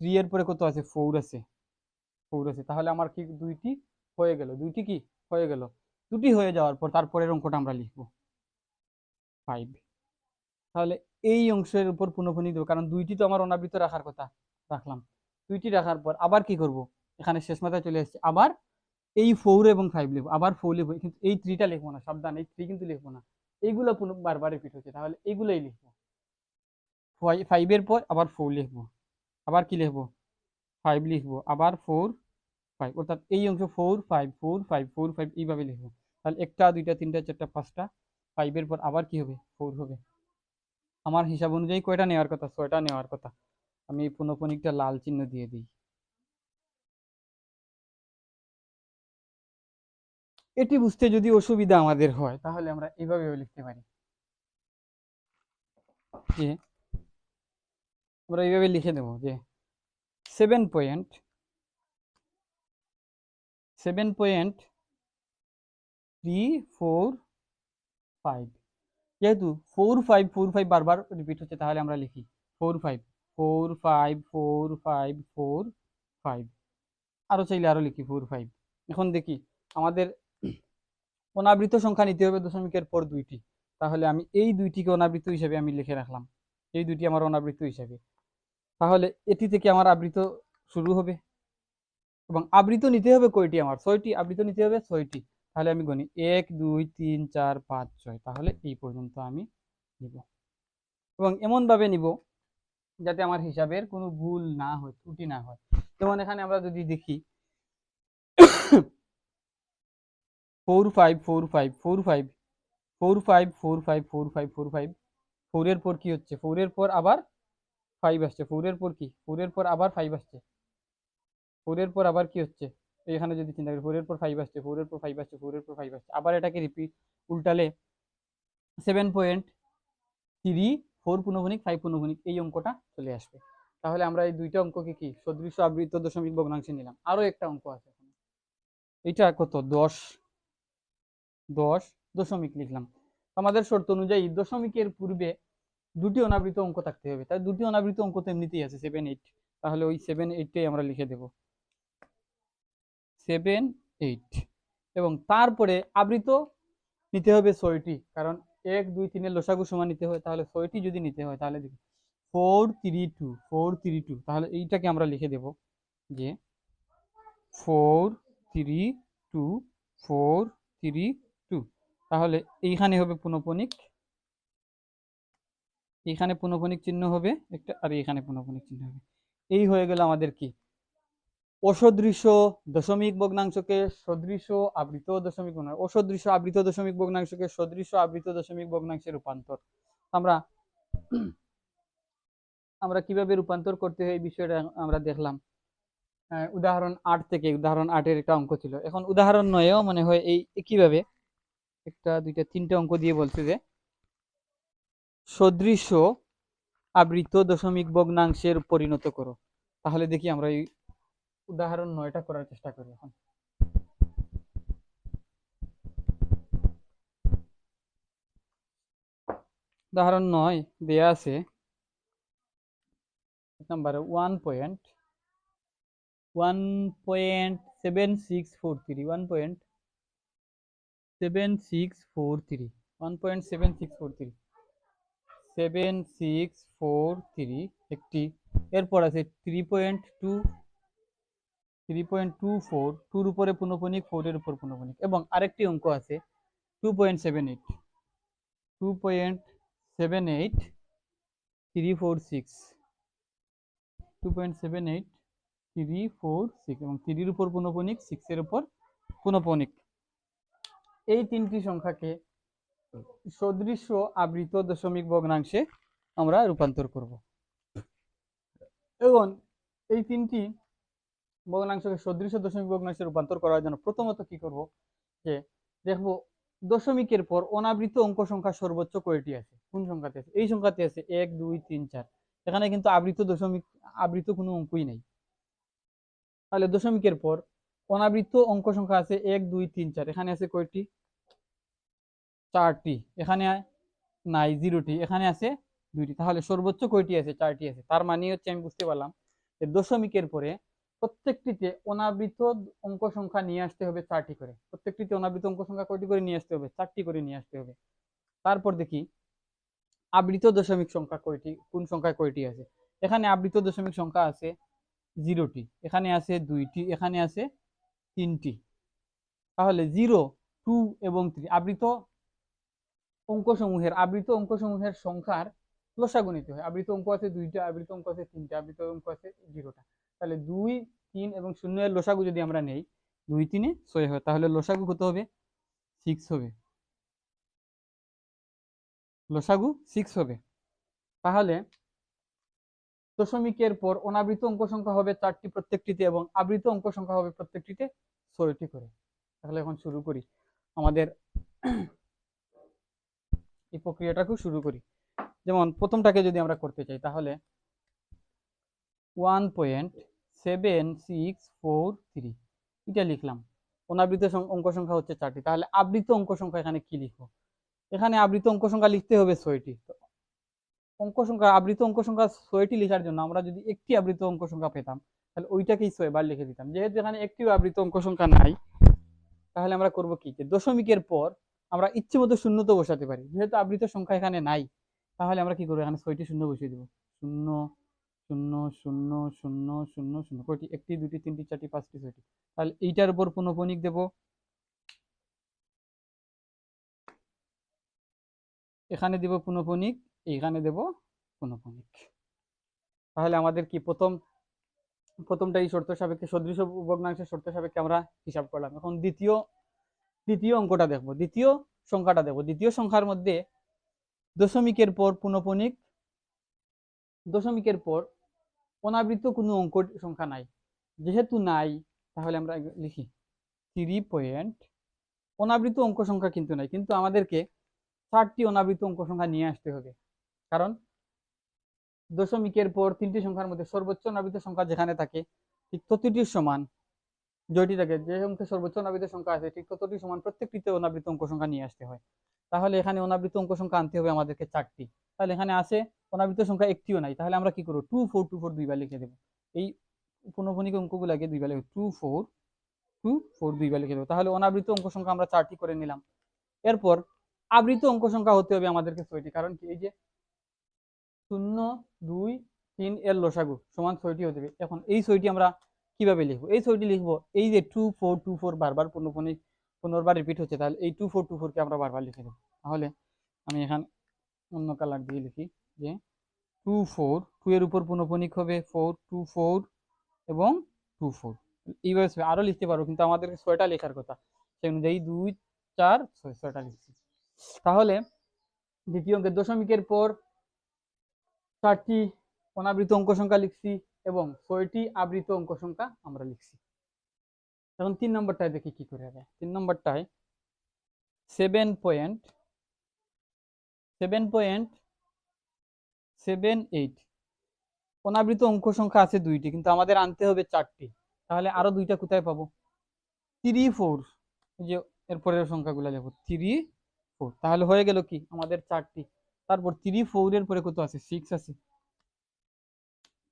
3 এর পরে কত আছে? 4 আছে। 4 আছে। তাহলে আমার কি 2টি হয়ে গেল? 2টি কি হয়ে গেল? 2টি হয়ে যাওয়ার পর তারপরের অঙ্কটা আমরা লিখব 5। তাহলে এই অংশের উপর পুনঃপুনিক দেবো, কারণ 2টি তো আমার অনাবৃত রাখার কথা, রাখলাম। 2টি রাখার পর আবার কি করব? এখানে শেষ মাথায় চলে এসেছে, আবার এই 4 এবং 5 লিখবো, আবার 4 লিখবো, কিন্তু এই 3টা লিখবো না, সাবধান, এই 3 কিন্তু লিখবো না। এইগুলো বারবার রিপিট হচ্ছে, তাহলে এইগুলোই লিখবো। 5 এর পর আবার 4 লিখবো, আবার কি লিখবো? 5 লিখবো, আবার 4 5। অর্থাৎ এই অংশ 4 5 4 5 4 5 এইভাবে লিখবো। তাহলে 1টা 2টা 3টা 4টা 5টা, 5 এর পর আবার কি হবে? 4 হবে। আমার হিসাব অনুযায়ী কয়টা নেওয়ার কথা? 6টা নেওয়ার কথা। আমি এই পুনঃপুনিকটা লাল চিহ্ন দিয়ে দিই। এটি বুঝতে যদি অসুবিধা আমাদের হয়, তাহলে আমরা এইভাবেও লিখতে পারি যে, আমরা এইভাবে লিখে দেব যে 7 পয়েন্ট 345। যেহেতু 4 5 4 5 বারবার রিপিট হচ্ছে, তাহলে আমরা লিখি 4 5 4 5 4 5 4 5। আরো চাইলে আরো লিখি 4 5। এখন দেখি আমাদের অনাবৃত সংখ্যা নিতে হবে দশমিকের পর 2টি। তাহলে আমি এই 2টিকে অনাবৃত হিসেবে আমি লিখে রাখলাম, এই 2টি আমার অনাবৃত হিসাবে। তাহলে এটি থেকে আমার আবৃত শুরু হবে, এবং আবৃত নিতে হবে কয়টি? আমার 6টি। আবৃত নিতে হবে 6টি। তাহলে আমি গণি 1 2 3 4 5 6। তাহলে এই পর্যন্ত আমি নিব, এবং এমন ভাবে নিব যাতে আমার হিসাবের কোনো ভুল না হয়, ত্রুটি না হয়। যেমন এখানে আমরা যদি দেখি 4 5 4 5 4 5 4 5 4 5 4 5 4 5, 4 এর পর কি হচ্ছে? 4 এর পর আবার 5 আসছে। 4 এর পর কি? 4 এর পর আবার 5 আসছে। 4 এর পর আবার কি হচ্ছে? এখানে যদি চিন্তা করি, 4 এর পর 5 আসছে, 4 এর পর 5 আসছে, 4 এর পর 5 আসছে, আবার এটাকে রিপিট উল্টালে 7.3 4 পুনঃপুনিক 5 পুনঃপুনিক এই অঙ্কটা চলে আসবে। তাহলে আমরা এই 2টা অঙ্ককে কি সদৃশ আবৃত দশমিক ভগ্নাংশে নিলাম। আরো একটা অঙ্ক আছে, এটা কত? 10 10 দশমিক লিখলাম। আমাদের শর্ত অনুযায়ী দশমিকের পূর্বে দুটি অনাবৃত অঙ্ক থাকতে হবে, তাই দুটি অনাবৃত অঙ্ক তো এমনিতেই আছে 7, 8, তাহলে ওই 7, 8টাই আমরা লিখে দেব 7, 8। এবং তারপরে আবৃত নিতে হবে 6টি, কারণ 1, 2, 3 লসাগু সমান নিতে হয়, তাহলে 6টি যদি নিতে হয় তাহলে দেখি 4, 3, 2, তাহলে এইটাকে আমরা লিখে দেব যে 4, 3, 2, তাহলে এইখানে হবে পুনঃপুনিক, এইখানে পুনঃপুনিক চিহ্ন হবে একটা, আর এইখানে পুনঃপুনিক চিহ্ন হবে। এই হয়ে গেল আমাদের কি অসদৃশ দশমিক ভগ্নাংশকে সদৃশ আবৃত দশমিক ভগ্নাংশ, অসদৃশ আবৃত দশমিক ভগ্নাংশকে সদৃশ আবৃত দশমিক ভগ্নাংশে রূপান্তর। আমরা আমরা কিভাবে রূপান্তর করতে হয় এই বিষয়টা আমরা দেখলাম উদাহরণ 8 থেকে। উদাহরণ 8-এর একটা অঙ্ক ছিল, এখন উদাহরণ 9-এও মনে হয় এই কিভাবে 1, 2, 3 অঙ্ক দিয়ে বলছে যে সদৃশ আবৃত দশমিক ভগ্নাংশের পরিণত করো। তাহলে দেখি আমরা এই উদাহরণ 9টা করার চেষ্টা করি। এখন উদাহরণ 9 দেয়া আছে নাম্বার 1.7643 1.7643 একটি, এরপর আছে 3.24 2-র উপরে পুনঃপুনিক 4-এর উপর পুনঃপুনিক, এবং আরেকটি অঙ্ক আছে 2.78 346 এবং 3-র উপর পুনঃপুনিক 6-এর উপর পুনঃপুনিক। এই তিনটি সংখ্যাকে সদৃশ আবৃত দশমিক ভগ্নাংশে আমরা রূপান্তর করব। এবং এই তিনটি ভগ্নাংশকে সদৃশ দশমিক ভগ্নাংশে রূপান্তর করার জন্য প্রথমত কি করব, যে দেখব দশমিকের পর অনাবৃত অঙ্ক সংখ্যা সর্বোচ্চ কয়টি আছে, কোন সংখ্যাতে আছে। এই সংখ্যাতে আছে 1, 2, 3, 4, এখানে কিন্তু আবৃত কোনো অঙ্কই নাই। তাহলে দশমিকের পর অনাবৃত অঙ্ক সংখ্যা আছে 1, 2, 3, 4, এখানে আছে কয়টি, 4টি, এখানে নাই 0টি, এখানে আছে 2টি, তাহলে সর্বোচ্চ কয়টি আছে, 4টি আছে। তার মানে হচ্ছে আমি বুঝতে পারলাম যে দশমিকের পরে প্রত্যেকটিতে অনাবৃত অঙ্ক সংখ্যা নিয়ে আসতে হবে 4টি করে। প্রত্যেকটিতে অনাবৃত অঙ্ক সংখ্যা কয়টি করে নিয়ে আসতে হবে, 4টি করে নিয়ে আসতে হবে। তারপর দেখি আবৃত দশমিক সংখ্যা কয়টি, কোন সংখ্যায় কয়টি আছে। এখানে আবৃত দশমিক সংখ্যা আছে 0টি, এখানে আছে 2টি, এখানে আছে 3টি। তাহলে 0, 2 এবং 3 আবৃত অঙ্কসমূহের সংখ্যার লসাগু নিতে হয়। আবৃত অঙ্ক আছে 2টা, আবৃত অঙ্ক আছে 3টা, আবৃত অঙ্ক আছে 0টা। তাহলে 2, 3 এবং 0 এর লসাগু যদি আমরা নেই 2, 3 6 হয়, তাহলে লসাগু কত হবে, 6 হবে। লসাগু 6 হবে। তাহলে দশমিকের পর অনাবৃত অঙ্ক সংখ্যা হবে 4টি প্রত্যেকটিতে, এবং আবৃত অঙ্ক সংখ্যা হবে প্রত্যেকটিতে 6টি করে। তাহলে এখন শুরু করি, আমাদের এই প্রক্রিয়াটাকে শুরু করি। যেমন প্রথমটাকে যদি আমরা করতে চাই, তাহলে 1.7643 এটা লিখলাম। অনাবৃত অঙ্ক সংখ্যা হচ্ছে 4টি, তাহলে আবৃত অঙ্ক সংখ্যা এখানে কি লিখবো, এখানে আবৃত অঙ্ক সংখ্যা লিখতে হবে 6টি। আবৃত অঙ্ক সংখ্যা 6টি লেখার জন্য আমরা যদি একটি আবৃত অঙ্ক সংখ্যা পেতাম তাহলে ওইটাকেই 6 বার লিখে দিতাম। যেহেতু এখানে একটিও আবৃত অঙ্ক সংখ্যা নাই, তাহলে আমরা করব কি, যে দশমিকের পর আমরা ইচ্ছে মতো শূন্য তো বসাতে পারি। যেহেতু আবৃত সংখ্যা এখানে নাই, তাহলে আমরা কি করবো, এখানে 6টি শূন্য বসিয়ে দেবো। 0, 0, 0, 0, 0, 0, কয়টি, 1টি, 2টি, 3টি, 4টি, 5টি, 6টি। তাহলে এইটার উপর পুনঃপুনিক দেব, এখানে দিব পুনঃপুনিক, এইখানে দেব পুনঃপুনিক। তাহলে আমাদের কি প্রথমটা এই শর্ত সাপেক্ষে সদৃশ ভগ্নাংশের শর্ত সাপেক্ষে আমরা হিসাব করলাম। এখন দ্বিতীয় অঙ্কটা দেখব, দ্বিতীয় সংখ্যাটা দেখব। দ্বিতীয় সংখ্যার মধ্যে দশমিকের পর পুনঃপুনিক, দশমিকের পর অনাবৃত কোনো অঙ্ক সংখ্যা নাই। যেহেতু নাই, তাহলে আমরা লিখি 3 অনাবৃত অঙ্ক সংখ্যা কিন্তু নাই, কিন্তু আমাদেরকে 4টি অনাবৃত অঙ্ক সংখ্যা নিয়ে আসতে হবে। কারণ দশমিকের পর 3টি সংখ্যার মধ্যে সর্বোচ্চ অনাবৃত সংখ্যা যেখানে থাকে ঠিক ততটির সমান, জয়টি থাকে, যে অঙ্কে সর্বোচ্চ অনাবৃত সংখ্যা আছে ঠিক ততটি সমান প্রত্যেকটিতে অনাবৃত অঙ্ক সংখ্যা নিয়ে আসতে হয়। তাহলে এখানে অনাবৃত অঙ্ক সংখ্যা আনতে হবে আমাদেরকে 4টি। তাহলে এখানে আছে অনাবৃত সংখ্যা একটিও নাই, তাহলে আমরা কি করবো 2424 দুইবার লিখে দেবো। এই পুনঃপুনিক অঙ্কগুলোকে দুইবার লিখে 2424 দুইবার লিখে দেবো। তাহলে অনাবৃত অঙ্ক সংখ্যা আমরা 4টি করে নিলাম। এরপর আবৃত অঙ্ক সংখ্যা হতে হবে আমাদেরকে 6টি, কারণ কি এই যে 0 2 3 এর লসাগু সমান 6টি হতে হবে। এখন এই 6টি আমরা কিভাবে লিখবো? এই 6টি লিখবো, এই যে 2424 বারবার পুনর্বার রিপিট হচ্ছে, তাহলে এই 2424 কে আমরা বারবার লিখে দেবো। তাহলে আমি এখানে অন্য কালার দিয়ে লিখি যে 24 2 এর উপর পুনঃপুনিক হবে 4 24 এবং 24। এইভাবে আরো লিখতে পারো, কিন্তু আমাদেরকে 6টা লেখার কথা, সেই অনুযায়ী 2 4 6 6টা লিখছি। তাহলে দ্বিতীয় অঙ্কের দশমিকের পর 4টি অনাবৃত অঙ্ক সংখ্যা লিখছি এবং 6টি আবৃত অঙ্ক সংখ্যা আমরা লিখছি। এখন 3 নম্বরটায় দেখি কি করে হবে। 3 নম্বরটায় 7.78 অনাবৃত অঙ্ক সংখ্যা আছে 2টি, কিন্তু আমাদের আনতে হবে 4টি। তাহলে আরো 2টা কোথায় পাবো? 3 4, এই যে এরপরের সংখ্যাগুলো লিখবো 3 4, তাহলে হয়ে গেল কি আমাদের 4টি। তারপর 3 4 এর পরে কত আছে? 6 আছে।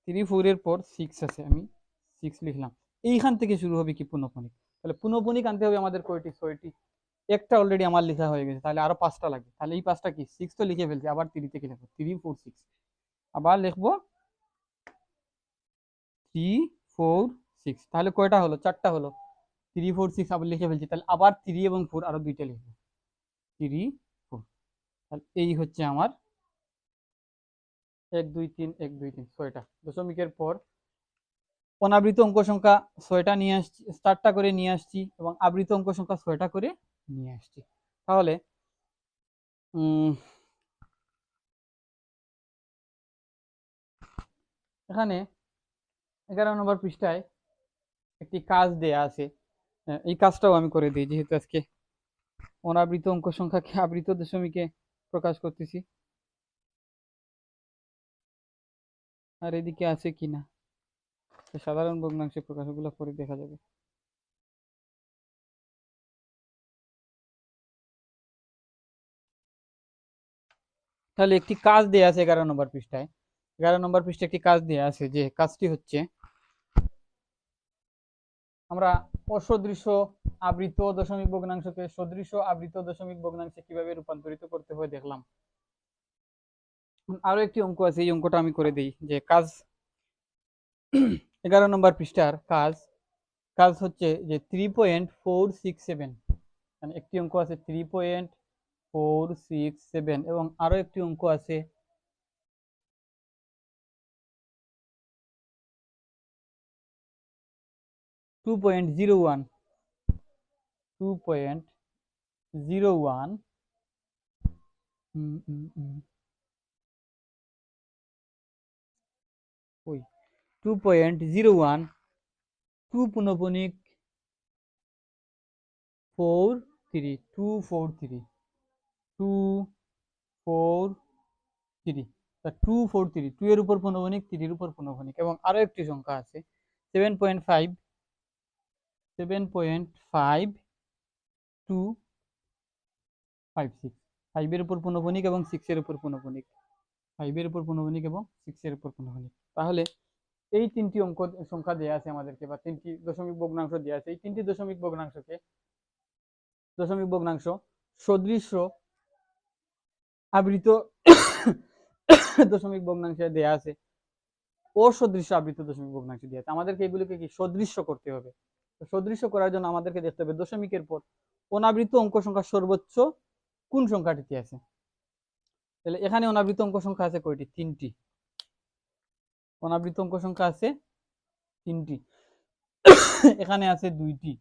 3 4 এর পর 6 আছে, আমি 6 লিখলাম। এইখান থেকে শুরু হবে কি পুনঃপুনিক। তাহলে পুনঃপুনিক আনতে হবে আমাদের কয়টি? 6টি। একটা অলরেডি আমার লেখা হয়ে গেছে, তাহলে আরো 5টা লাগবে। তাহলে এই 5টা কি? 6 তো লিখে ফেলছি, আবার 3 থেকে লিখবো 3 4 6, আবার লিখবো 3 4 6। তাহলে কয়টা হলো? 4টা হলো। 3 4 6 আবার লিখে ফেলছি, তাহলে আবার 3 এবং 4 আরো 2টা লিখবো 3 4। তাহলে এই হচ্ছে আমার 1 2 3 1 2 3 6টা। দশমিকের পর অনাবৃত অঙ্ক সংখ্যা 6টা নিয়ে আসছি, 4টা করে নিয়ে আসছি, এবং আবৃত অঙ্ক সংখ্যা 6টা করে নিয়ে আসছি। তাহলে এখানে 11 নম্বর পৃষ্ঠায় একটি কাজ দেয়া আছে, এই কাজটাও আমি করে দিই, যেহেতু আজকে অনাবৃত অঙ্ক সংখ্যাকে আবৃত দশমিকে প্রকাশ করতেছি। আর এদিকে আছে কিনা সাধারণ ভগ্নাংশে প্রকাশ, ওগুলো পরে দেখা যাবে। তাহলে একটি কাজ দেয়া আছে 11 নম্বর পৃষ্ঠায়। 11 নম্বর পৃষ্ঠায় একটি কাজ দেয়া আছে, যে কাজটি হচ্ছে আমরা অসদৃশ আবৃত দশমিক ভগ্নাংশকে সদৃশ আবৃত দশমিক ভগ্নাংশে কিভাবে রূপান্তরিত করতে হয় দেখলাম। আরো একটি অঙ্ক আছে, এই অঙ্কটা আমি করে দিই। যে কাজ 11 নম্বর পৃষ্ঠার কাজ কাজ হচ্ছে যে 3.467, মানে একটি অঙ্ক আছে 3.467, এবং আরো একটি অঙ্ক আছে 2.01 2.01 ওই 2.01 2 পুনঃপুনিক 43 243 243 2 এর উপর পুনঃপুনিক 3 এর উপর পুনঃপুনিক, এবং আরো একটি সংখ্যা আছে 7.5 7.5256 5 এর উপর পুনঃপুনিক এবং 6 এর উপর পুনঃপুনিক, 5 এর উপর পুনঃপুনিক এবং 6 এর উপর পুনঃপুনিক। তাহলে এই 3টি অঙ্ক সংখ্যা দেয়া আছে আমাদেরকে, বা 3টি দশমিক ভগ্নাংশ দেয়া আছে। এই 3টি দশমিক ভগ্নাংশ সদৃশ্য আবৃত দশমিক ভগ্নাংশে দেয়া আছে, অসদৃশ্য আবৃত দশমিক ভগ্নাংশে দেয়া আছে। আমাদেরকে এগুলোকে কি সদৃশ্য করতে হবে। সদৃশ্য করার জন্য আমাদেরকে দেখতে হবে দশমিকের পর অনাবৃত অঙ্ক সংখ্যা সর্বোচ্চ কোন সংখ্যাটিতে আছে। তাহলে এখানে অনাবৃত অঙ্ক সংখ্যা আছে কয়টি? 3টি। অনাবৃত অঙ্ক সংখ্যা আছে 3টি, এখানে আছে 2টি,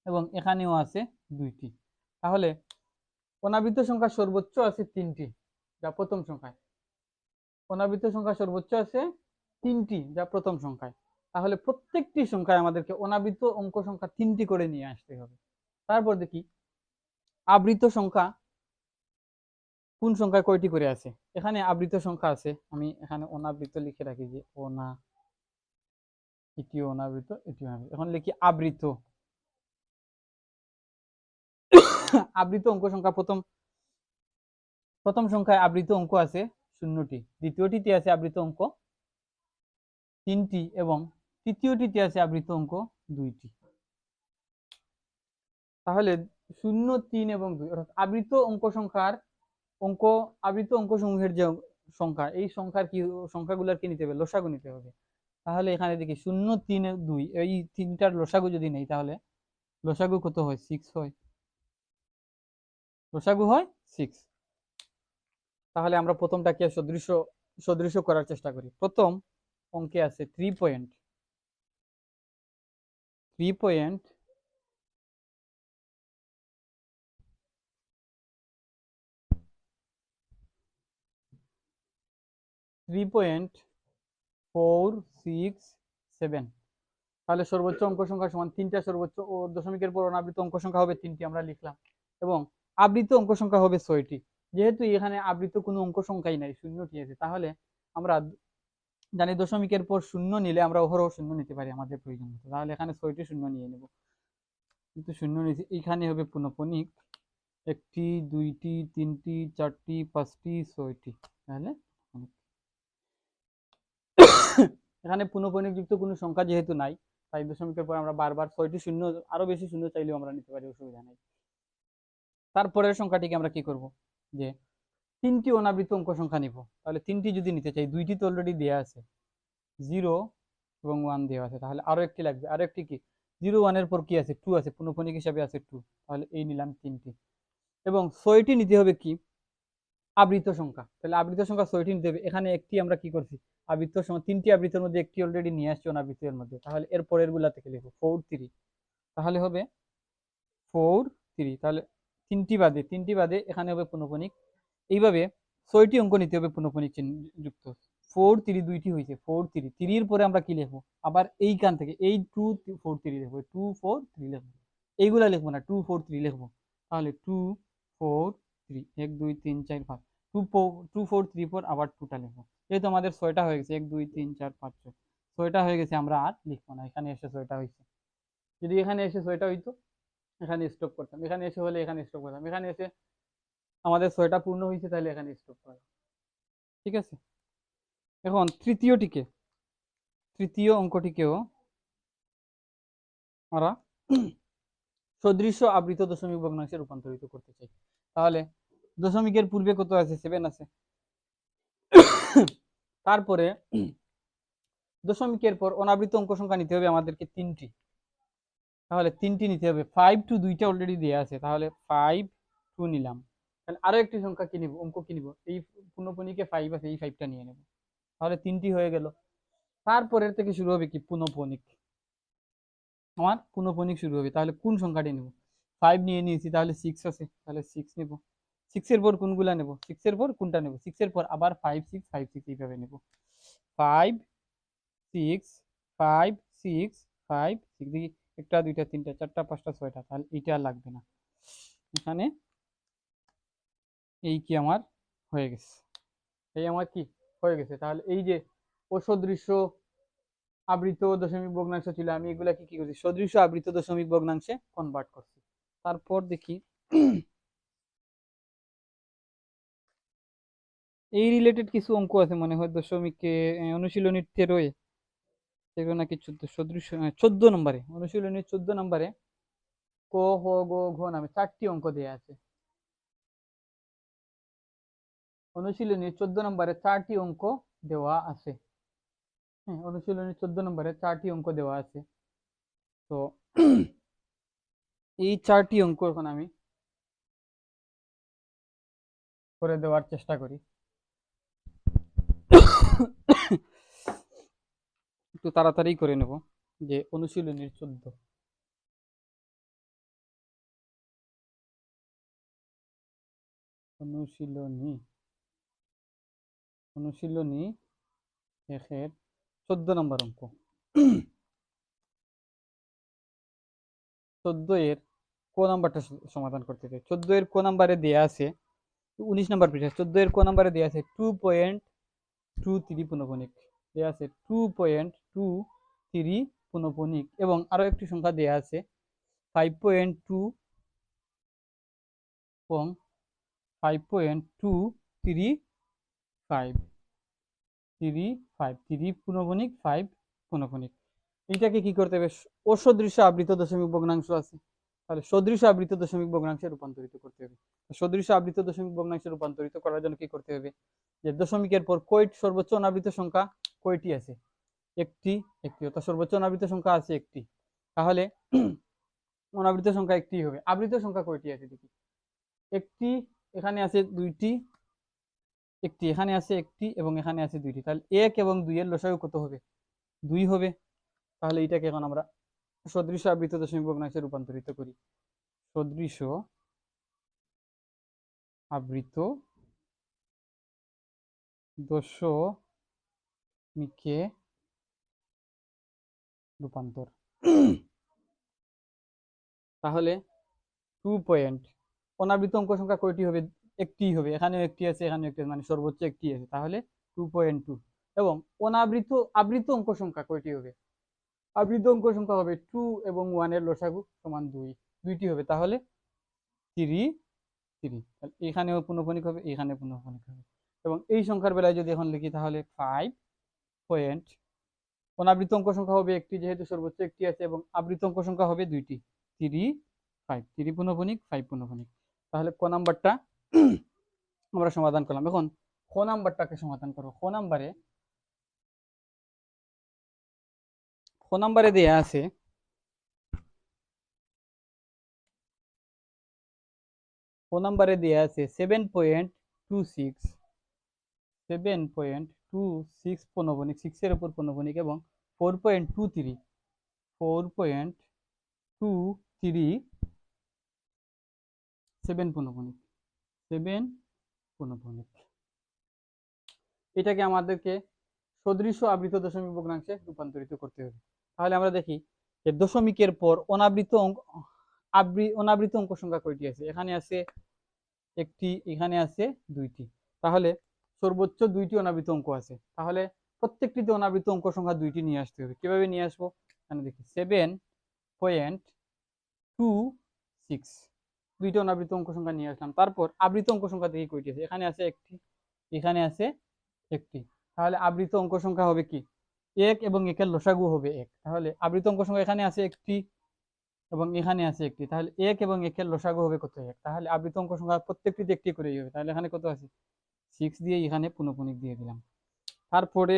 এবং এখানেও আছে 2টি। তাহলে অনাবৃত সংখ্যা সর্বোচ্চ আছে 3টি, যা প্রথম সংখ্যায়। অনাবৃত সংখ্যা সর্বোচ্চ আছে 3টি, যা প্রথম সংখ্যায়। তাহলে প্রত্যেকটি সংখ্যায় আমাদেরকে অনাবৃত অঙ্ক সংখ্যা 3টি করে নিয়ে আসতে হবে। তারপর দেখি আবৃত সংখ্যা কোন সংখ্যায় কয়টি করে আছে। এখানে আবৃত সংখ্যা আছে, আমি এখানে অনাবৃত লিখে রাখি, যে এটিও অনাবৃত, এটিও অনাবৃত। এখন লিখি আবৃত। আবৃত অঙ্ক সংখ্যা প্রথম প্রথম সংখ্যায় আবৃত অঙ্ক আছে 0টি, দ্বিতীয়টিতে আছে আবৃত অঙ্ক 3টি এবং তৃতীয়টিতে আছে আবৃত অঙ্ক 2টি। তাহলে 0, 3 এবং 2 অর্থাৎ আবৃত অঙ্ক সংখ্যার আবৃত অঙ্ক সমূহের যে সংখ্যা, এই সংখ্যাগুলোর কি নিতে হবে? লসাগু নিতে হবে। তাহলে এখানে দেখি 0, 3, 2 এই তিনটার লসাগু যদি নেই তাহলে লসাগু কত হয়? 6 হয়। লসাগু হয় 6। তাহলে আমরা প্রথমটাকে সদৃশ্য করার চেষ্টা করি। প্রথম অঙ্কে আছে 3 পয়েন্ট 3.467। তাহলে সর্বোচ্চ অঙ্ক সংখ্যা সমান 3টা, সর্বোচ্চ ও দশমিকের পর অনাবৃত অঙ্ক সংখ্যা হবে 3টি, আমরা লিখলাম। এবং আবৃত অঙ্ক সংখ্যা হবে 6টি। যেহেতু এখানে আবৃত কোনো অঙ্ক সংখ্যাই নাই, 0টি আছে, তাহলে আমরা জানি দশমিকের পর 0 নিলে আমরা অহরহ 0 নিতে পারি আমাদের প্রয়োজন মতো। তাহলে এখানে 6টি 0 নিয়ে নেব, কিন্তু 0 নিয়েছি। এইখানে হবে পুনঃপণিক 1টি, 2টি, 3টি, 4টি, 5টি, 6টি। তাহলে এখানে পুনঃপণিক যুক্ত কোনো সংখ্যা যেহেতু নাই, তাই দশমিকের পর আমরা বারবার 6টি 0, আরো বেশি 0 চাইলেও আমরা নিতে পারি, অসুবিধা নাই। তারপরের সংখ্যাটিকে আমরা কি করব? যে 3টি অনাবৃত অঙ্ক সংখ্যা নিব। তাহলে 3টি যদি নিতে চাই, 2টি তো অলরেডি দেওয়া আছে, 0 এবং 1 দেওয়া আছে, তাহলে আরো একটি লাগবে। আরো একটি কি? 0, 1 এর পর কি আছে? 2 আছে, পুনঃপণিক হিসাবে আছে 2। তাহলে এই নিলাম 3টি। এবং 6টি নিতে হবে কি? আবৃত সংখ্যা। তাহলে আবৃত সংখ্যা 6টি নিতে হবে। এখানে একটি আমরা কি করছি? আবৃত সংখ্যা 3টি আবৃতের মধ্যে একটি অলরেডি নিয়ে আসছি অনাবৃতের মধ্যে। তাহলে এর পরের গুলা থেকে লিখবো 4, 3। তাহলে হবে 4, 3। তাহলে 3টি বাদে এখানে হবে পুনঃপণিক। এইভাবে 6টি অঙ্ক নিতে হবে পুনঃপণিক চিহ্ন যুক্ত। 4, 3 2টি হয়েছে, 4, 3। 3 এর পরে আমরা কি লিখবো? আবার এইখান থেকে এই 2, 4, 3 লিখবো, 2, 4, 3 লিখবো। এইগুলা লিখবো না, 2, 4, 3 লিখবো। তাহলে 2, 4, 3, 1, 2, 3, 4, 5, 2, 4, 3, 4, আবার 2টা লিখবো। যেহেতু আমাদের 6টা হয়ে গেছে, 1, 2, 3, 4, 5, 6, 6টা হয়ে গেছে, আমরা আর লিখবো না। এখানে এসে 6টা হয়েছে। যদি এখানে এসে 6টা হইতো, এখানে স্টপ করতাম। এখানে এসে হলে এখানে স্টপ করতাম। এখানে এসে আমাদের 6টা পূর্ণ হয়েছে, তাহলে এখানে স্টপ করলাম। ঠিক আছে। এখন তৃতীয় অঙ্কটিকেও আমরা সদৃশ্য আবৃত দশমিক ভগ্নাংশে রূপান্তরিত করতে চাই। তাহলে দশমিকের পূর্বে কত আছে? 7 আছে। তারপরে দশমিকের পর অনাবৃত অঙ্ক সংখ্যা নিতে হবে আমাদেরকে 3টি। তাহলে 3টি নিতে হবে। 5, 2 দুইটা অলরেডি দেওয়া আছে, তাহলে 5, 2 নিলাম। তাহলে আরো একটি সংখ্যা কি নিব? অঙ্ক কি নিব? এই পুনঃপণিকে 5 আছে, এই 5টা নিয়ে নেব। তাহলে 3টি হয়ে গেল। তারপরের থেকে শুরু হবে কি? পুনঃপণিক। আমার পুনঃপণিক শুরু হবে। তাহলে কোন সংখ্যাটি নেব? 5 নিয়ে নিয়েছি, তাহলে 6 আছে, তাহলে 6 নেব। 6 এর পর কোনগুলা নেব? 6 এর পর কোনটা নেব? 6 এর পর আবার 5, 6, 5, 6 এইভাবে নেব। 5, 6, 5, 6, 5, 6 দেখি, 1টা 2টা 3টা 4টা 5টা 6টা। তাহলে এইটা আর লাগবে না। এখানে এই কি আমার হয়ে গেছে। এই আমার কি হয়ে গেছে। তাহলে এই যে অসদৃশ্য আবৃত দশমিক ভগ্নাংশ ছিল, আমি এগুলাকে কি করছি? সদৃশ্য আবৃত দশমিক ভগ্নাংশে কনভার্ট করছি। তারপর দেখি এই রিলেটেড কিছু অঙ্ক আছে মনে হয় দশমিকে, অনুশীলনী 13 13 নাকি 14, সদৃশ্য 14 নম্বরে, অনুশীলনী 14 নম্বরে ক, খ, গ, ঘ নামে 4টি অঙ্ক দেয়া আছে। অনুশীলনী 14 নম্বরে 4টি অঙ্ক দেওয়া আছে। হ্যাঁ, অনুশীলনী 14 নম্বরে 4টি অঙ্ক দেওয়া আছে। তো এই 4টি অঙ্ক এখন আমি করে দেওয়ার চেষ্টা করি। একটু তাড়াতাড়ি করে নেব। যে অনুশীলনীর 14, অনুশীলনী 1-এর 14 নম্বর অঙ্ক। 14 এর ক নাম্বারটা সমাধান করতে চাই। 14 এর ক নাম্বারে দেয়া আছে 19 নাম্বার পৃষ্ঠা। 14 এর ক নাম্বারে দেয়া আছে 2.23 পুনঃপণিক দেয়া আছে, 2.23 পুনঃপণিক, এবং আরো একটি সংখ্যা দেয়া আছে 5.2 এবং 5.235 3 পুনঃবণিক 5 পুনঃবণিক। এইটাকে কি করতে হবে, অসদৃশ্য আবৃত দশমিক ভগ্নাংশ আছে, তাহলে সদৃশ আবৃত দশমিক ভগ্নাংশে রূপান্তরিত করতে হবে। সদৃশ আবৃত দশমিক ভগ্নাংশে রূপান্তরিত করার জন্য কি করতে হবে, যে দশমিকের পর কয়টি সর্বোচ্চ অনাবৃত সংখ্যা কয়টি আছে, একটি, অর্থাৎ সর্বোচ্চ অনাবৃত সংখ্যা আছে একটি, তাহলে অনাবৃত সংখ্যা একটি হবে। আবৃত সংখ্যা কয়টি আছে দেখি, একটি, এখানে আছে দুইটি, একটি এখানে আছে একটি এবং এখানে আছে দুইটি, তাহলে 1 এবং 2 এর লসাগু কত হবে, 2 হবে। তাহলে এটাকে এখন আমরা সদৃশ আবৃত দশমিক ভগ্নাংশে রূপান্তরিত করি। সদৃশ আবৃত দশমিকে রূপান্তর। তাহলে 2 পয়েন্ট, অনাবৃত অঙ্ক সংখ্যা কয়টি হবে, একটি হবে, এখানেও একটি আছে এখানেও একটি আছে, মানে সর্বোচ্চ একটি আছে, তাহলে 2.2। এবং আবৃত অঙ্ক সংখ্যা কয়টি হবে, আবৃত অঙ্ক সংখ্যা হবে 2 এবং 1 এর লসাগু সমান 2, দুইটি হবে, তাহলে 3, এখানেও পুনঃবণিক হবে, এখানে পুনঃবণিক হবে। এবং এই সংখ্যার বেলায় যদি এখন লিখি তাহলে 5 পয়েন্ট, অনাবৃত অঙ্ক সংখ্যা হবে একটি যেহেতু সর্বোচ্চ একটি আছে, এবং আবৃত অঙ্ক সংখ্যা হবে দুইটি, 3 পুনঃবণিক 5 পুনঃবণিক। তাহলে ক নাম্বারটা আমরা সমাধান করলাম। এখন খ নাম্বারটাকে সমাধান করবো। খ নাম্বারে দেয়া আছে খ নাম্বারে দেয়া আছে 7.26 পুনঃবণিক, 6 এর উপর পুনঃবণিক, এবং 4.23 7 পুনঃবণিক, এটাকে আমাদেরকে সদৃশ আবৃত দশমিক ভগ্নাংশে রূপান্তরিত করতে হবে। তাহলে আমরা দেখি যে দশমিকের পর অনাবৃত অঙ্ক সংখ্যা কয়টি আছে, এখানে আছে একটি, এখানে আছে দুইটি, তাহলে সর্বোচ্চ দুইটি অনাবৃত অঙ্ক আছে, তাহলে প্রত্যেকটিতে অনাবৃত অঙ্ক সংখ্যা দুইটি নিয়ে আসতে হবে। কিভাবে নিয়ে আসবো, এখানে দেখি 7.26 দুইটা অনাবৃত অঙ্ক সংখ্যা নিয়ে আসলাম। তারপর আবৃত অঙ্ক সংখ্যা দেখি কয়টি আছে, এখানে আছে একটি, এখানে আছে একটি, তাহলে আবৃত অঙ্ক সংখ্যা হবে কি 1 এবং 1 এর লসাগু হবে 1, তাহলে আবৃত অঙ্ক সংখ্যা এখানে আছে একটি এবং এখানে আছে একটি, তাহলে 1 এবং 1 এর লসাগু হবে কত 1, তাহলে আবৃত অঙ্ক সংখ্যা প্রত্যেকটিতে একটি করেই হবে, তাহলে এখানে কত আছে 6 দিয়ে এখানে পুনঃপুনিক দিয়ে দিলাম। তারপরে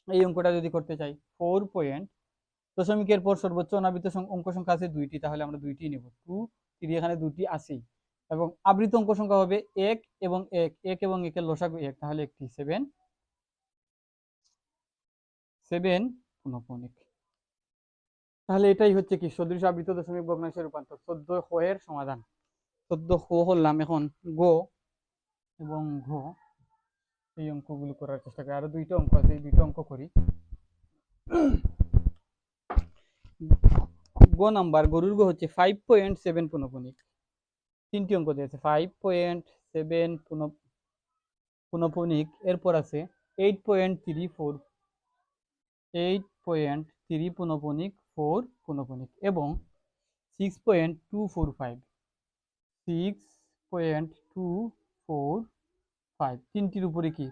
এই অঙ্কটা যদি করতে চাই 4 পয়েন্ট, দশমিকের পর সর্বোচ্চ অনাবৃত অঙ্ক সংখ্যা আছে দুইটি, তাহলে আমরা দুইটি নেব, 2 3, এখানে দুটি আছেই, এবং আবৃত অঙ্ক সংখ্যা হবে 1 এবং 1 এবং 1 এর লসাগু 1, তাহলে একটি 7 পুনঃপুনিক। তাহলে এটাই হচ্ছে কি সদৃশ আবৃত দশমিক ভগ্নাংশের রূপান্তর। 14 খ এর সমাধান। 14 খ হলাম, এখন গ এবং ঘ এই অঙ্কগুলো করার চেষ্টা করি। আরো দুইটা অঙ্ক আছে, এই দুইটা অঙ্ক করি। গ নাম্বার, গরুর গ হচ্ছে 5.7 পুনঃপুনিক, তিনটি অঙ্ক দিয়েছে 5.7 পুনঃপুনিক, এরপর আছে 8.3 পুনঃপুনিক 4 পুনঃপুনিক, এবং 6.245 তিনটির উপরে কি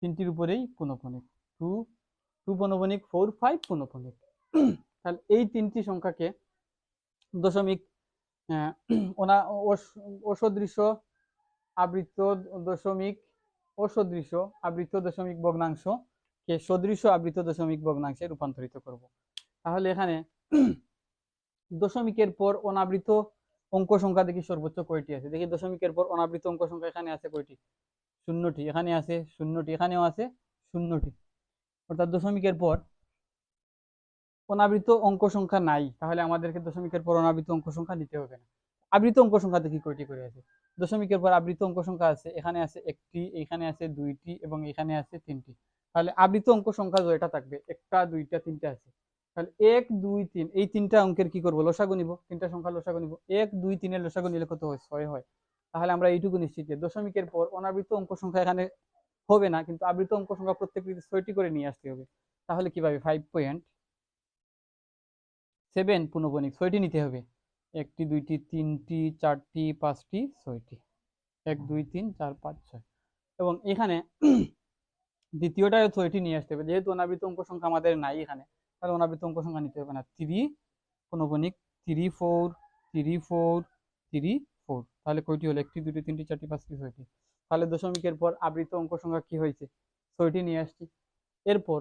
তিনটির উপরেই পুনঃপুনিক, 2 পুনঃপুনিক 4 5 পুনঃপুনিক। তাহলে এই তিনটি সংখ্যাকে দশমিক অসদৃশ আবৃত দশমিক ভগ্নাংশকে সদৃশ আবৃত দশমিক ভগ্নাংশে রূপান্তরিত করব। তাহলে এখানে দশমিকের পর অনাবৃত অঙ্ক সংখ্যা দেখি সর্বোচ্চ কয়টি আছে, দেখি দশমিকের পর অনাবৃত অঙ্ক সংখ্যা এখানে আছে কয়টি, 0টি, এখানে আছে 0টি, এখানেও আছে 0টি, অর্থাৎ দশমিকের পর অনাবৃত অঙ্ক সংখ্যা নাই, তাহলে আমাদেরকে দশমিকের পর অনাবৃত অঙ্ক সংখ্যা নিতে হবে না। আবৃত অঙ্ক সংখ্যা দেখি কয়টি করে আছে, দশমিকের পর আবৃত অঙ্ক সংখ্যা আছে, এখানে আছে একটি, এখানে আছে দুইটি, এবং এখানে আছে তিনটি, তাহলে আবৃত অঙ্ক সংখ্যা যেটা থাকবে একটা, দুইটা, তিনটা আছে, তাহলে 1 2 3 এই তিনটা অঙ্কের কি করব, লসাগু নিব, তিনটা সংখ্যা লসাগু নিব, 1 2 3 এর লসাগু নিলে কত হয়, 6 হয়। তাহলে আমরা এইটুকু নিশ্চিত যে দশমিকের পর অনাবৃত অঙ্ক সংখ্যা এখানে হবে না, কিন্তু আবৃত অঙ্ক সংখ্যা প্রত্যেকটি 6টি করে নিয়ে আসতে হবে। তাহলে কিভাবে, 5.7 পুনঃপুনিক 6টি নিতে হবে, একটি, দুইটি, তিনটি, চারটি, পাঁচটি, ছয়টি। 1 2 3 4 5 6 এবং এখানে দ্বিতীয়টায় 6টি নিয়ে আসতে হবে। যেহেতু অনাবৃত অঙ্ক সংখ্যা আমাদের নাই এখানে, তাহলে অনাবৃত অঙ্ক সংখ্যা নিতে হবে না। 3 পূর্ণবণিক 3 4 3 4 3 4। তাহলে কয়টি হলো? 1টি, 2টি, 3টি, 4টি, 5টি, 6টি। তাহলে দশমিকের পর আবৃত অঙ্ক সংখ্যা কি হয়েছে? 6টি নিয়ে আসছি। এরপর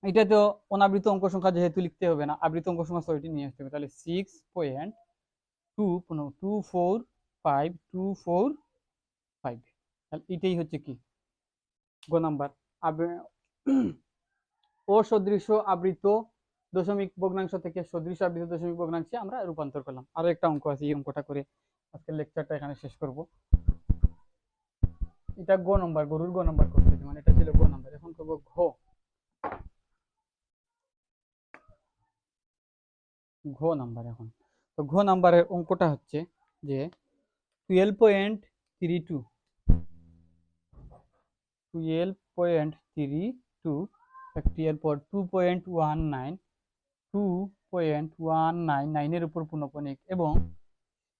এটা তো অনাবৃত অঙ্ক সংখ্যা যেহেতু লিখতে হবে না, আবৃত অঙ্ক সংখ্যা 6টি নিয়ে আসতে হবে। তাহলে 6.245 তাহলে এটাই হচ্ছে কি গ নাম্বার। অসদৃশ আবৃত দশমিক ভগ্নাংশ থেকে সদৃশ আবৃত দশমিক ভগ্নাংশে আমরা রূপান্তর করলাম। আরো একটা অঙ্ক আছে, এই অঙ্কটা করে আজকের লেকচারটা এখানে শেষ করব। এটা গ নাম্বার, গরুর গ নাম্বার করতে, মানে এটা ছিল গ নাম্বার। এখন করবো ঘ নাম্বার। এখন তো ঘ নাম্বারের অঙ্কটা হচ্ছে যে 12.32 একটি, এরপর 2.19 এর উপর পুনঃপণিক এবং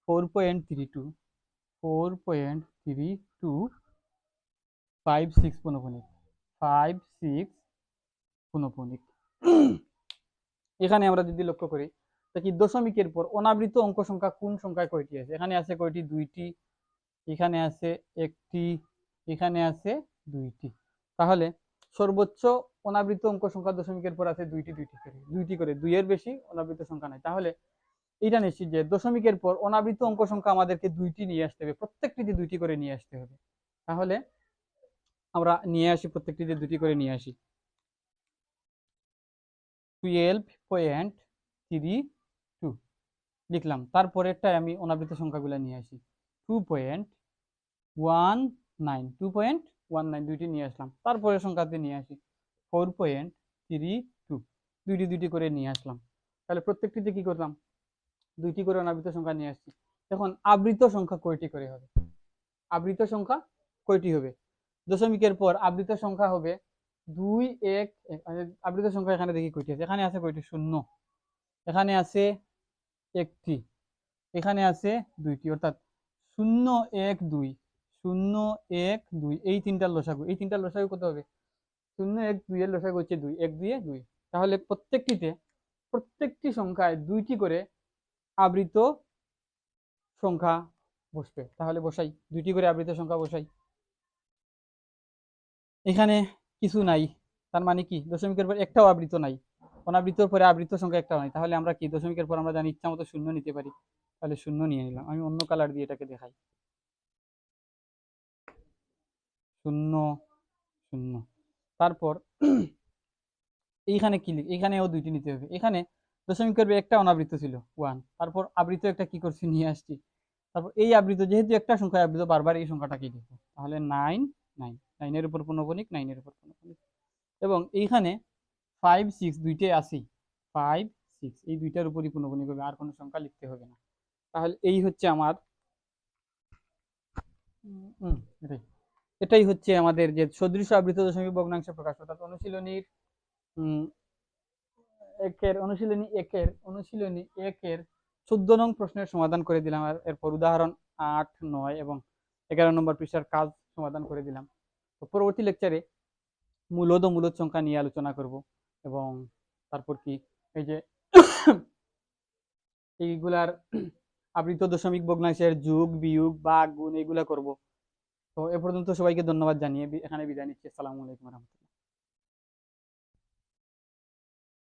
4.32 56 পুনঃপণিক 56 পুনঃপণিক। এখানে আমরা যদি লক্ষ্য করি দেখি দশমিকের পর অনাবৃত অঙ্ক সংখ্যা কোন সংখ্যায় কয়টি আছে? এখানে আছে কয়টি? 2টি, এখানে আছে 1টি, এখানে আছে 2টি। তাহলে সর্বোচ্চ অনাবৃত অঙ্ক সংখ্যা দশমিকের পর আছে 2টি করে 2 এর বেশি অনাবৃত সংখ্যা নাই। তাহলে এটা নিশ্চিত যে দশমিকের পর অনাবৃত অঙ্ক সংখ্যা আমাদেরকে 2টি নিয়ে আসতে হবে, প্রত্যেকটিতে 2টি করে নিয়ে আসতে হবে। তাহলে আমরা নিয়ে আসি, প্রত্যেকটিতে 2টি করে নিয়ে আসি। 12.32 লিখলাম। তারপরেরটাই আমি অনাবৃত সংখ্যাগুলো নিয়ে আসি। 2.19 দুইটি নিয়ে আসলাম। তারপরে সংখ্যাতে নিয়ে আসি 4.32 দুইটি করে নিয়ে আসলাম। তাহলে প্রত্যেকটিতে কি করলাম? 2টি করে অনাবৃত সংখ্যা নিয়ে আসছি। এখন আবৃত সংখ্যা কয়টি করে হবে? আবৃত সংখ্যা কয়টি হবে? দশমিকের পর আবৃত সংখ্যা হবে 2 1 আবৃত সংখ্যা এখানে দেখি কয়টি আছে। এখানে আছে কয়টি? 0, এখানে আছে 1টি, এখানে আছে 2টি, অর্থাৎ 0 1 2 0 1 2 এই তিনটার লসাগু। এই তিনটার লসাগু কত হবে? 0 1 2 এর লসাগু হচ্ছে 2, 1 2 2। তাহলে প্রত্যেকটি সংখ্যায় 2টি করে আবৃত সংখ্যা বসবে। তাহলে বসাই, 2টি করে আবৃত সংখ্যা বসাই। এখানে কিছু নাই, তার মানে কি দশমিকের পর একটাও আবৃত নাই, অনাবৃতর পরে আবৃত সংখ্যা একটাও নাই। তাহলে আমরা কি দশমিকের পর আমরা জানি ইচ্ছা মতো 0 নিতে পারি। তাহলে 0 নিয়ে নিলাম। আমি অন্য কালার দিয়ে এটাকে দেখাই। 0 0। তারপর এইখানে কি লিখ, এখানেও 2টি নিতে হবে। এখানে দশমিকের পর একটা অনাবৃত ছিল 1, তারপর আবৃত একটা কি করছি? নিয়ে আসছি। তারপর এই আবৃত, যেহেতু একটা সংখ্যা আবৃত, বারবার এই সংখ্যাটাকে লিখবো। তাহলে 9 9 9 এর উপর পুনঃপণিক 9 এর উপর পুনঃপণিক এবং এইখানে 5 6 দুইটাই আছে, 5 6 এই দুইটার উপরই পুনঃপণিক হবে, আর কোনো সংখ্যা লিখতে হবে না। তাহলে এই হচ্ছে আমার এটাই হচ্ছে আমাদের যে সদৃশ আবৃত দশমিক ভগ্নাংশ প্রকাশ, অর্থাৎ অনুশীলনীর অনুশীলনী একের 14 নং প্রশ্নের সমাধান করে দিলাম। আর এরপর উদাহরণ 8 9 এবং 11 নম্বর পৃষ্ঠার কাজ সমাধান করে দিলাম। তো পরবর্তী লেকচারে মূলদ ও মূলদ সংখ্যা নিয়ে আলোচনা করব এবং তারপর কি এই যে এইগুলার আবৃত দশমিক ভগ্নাংশের যোগ বিয়োগ ভাগ গুণ এগুলা করব। তো এ পর্যন্ত সবাইকে ধন্যবাদ জানিয়ে এখানে বিদায় নিচ্ছি। আসসালামু আলাইকুম।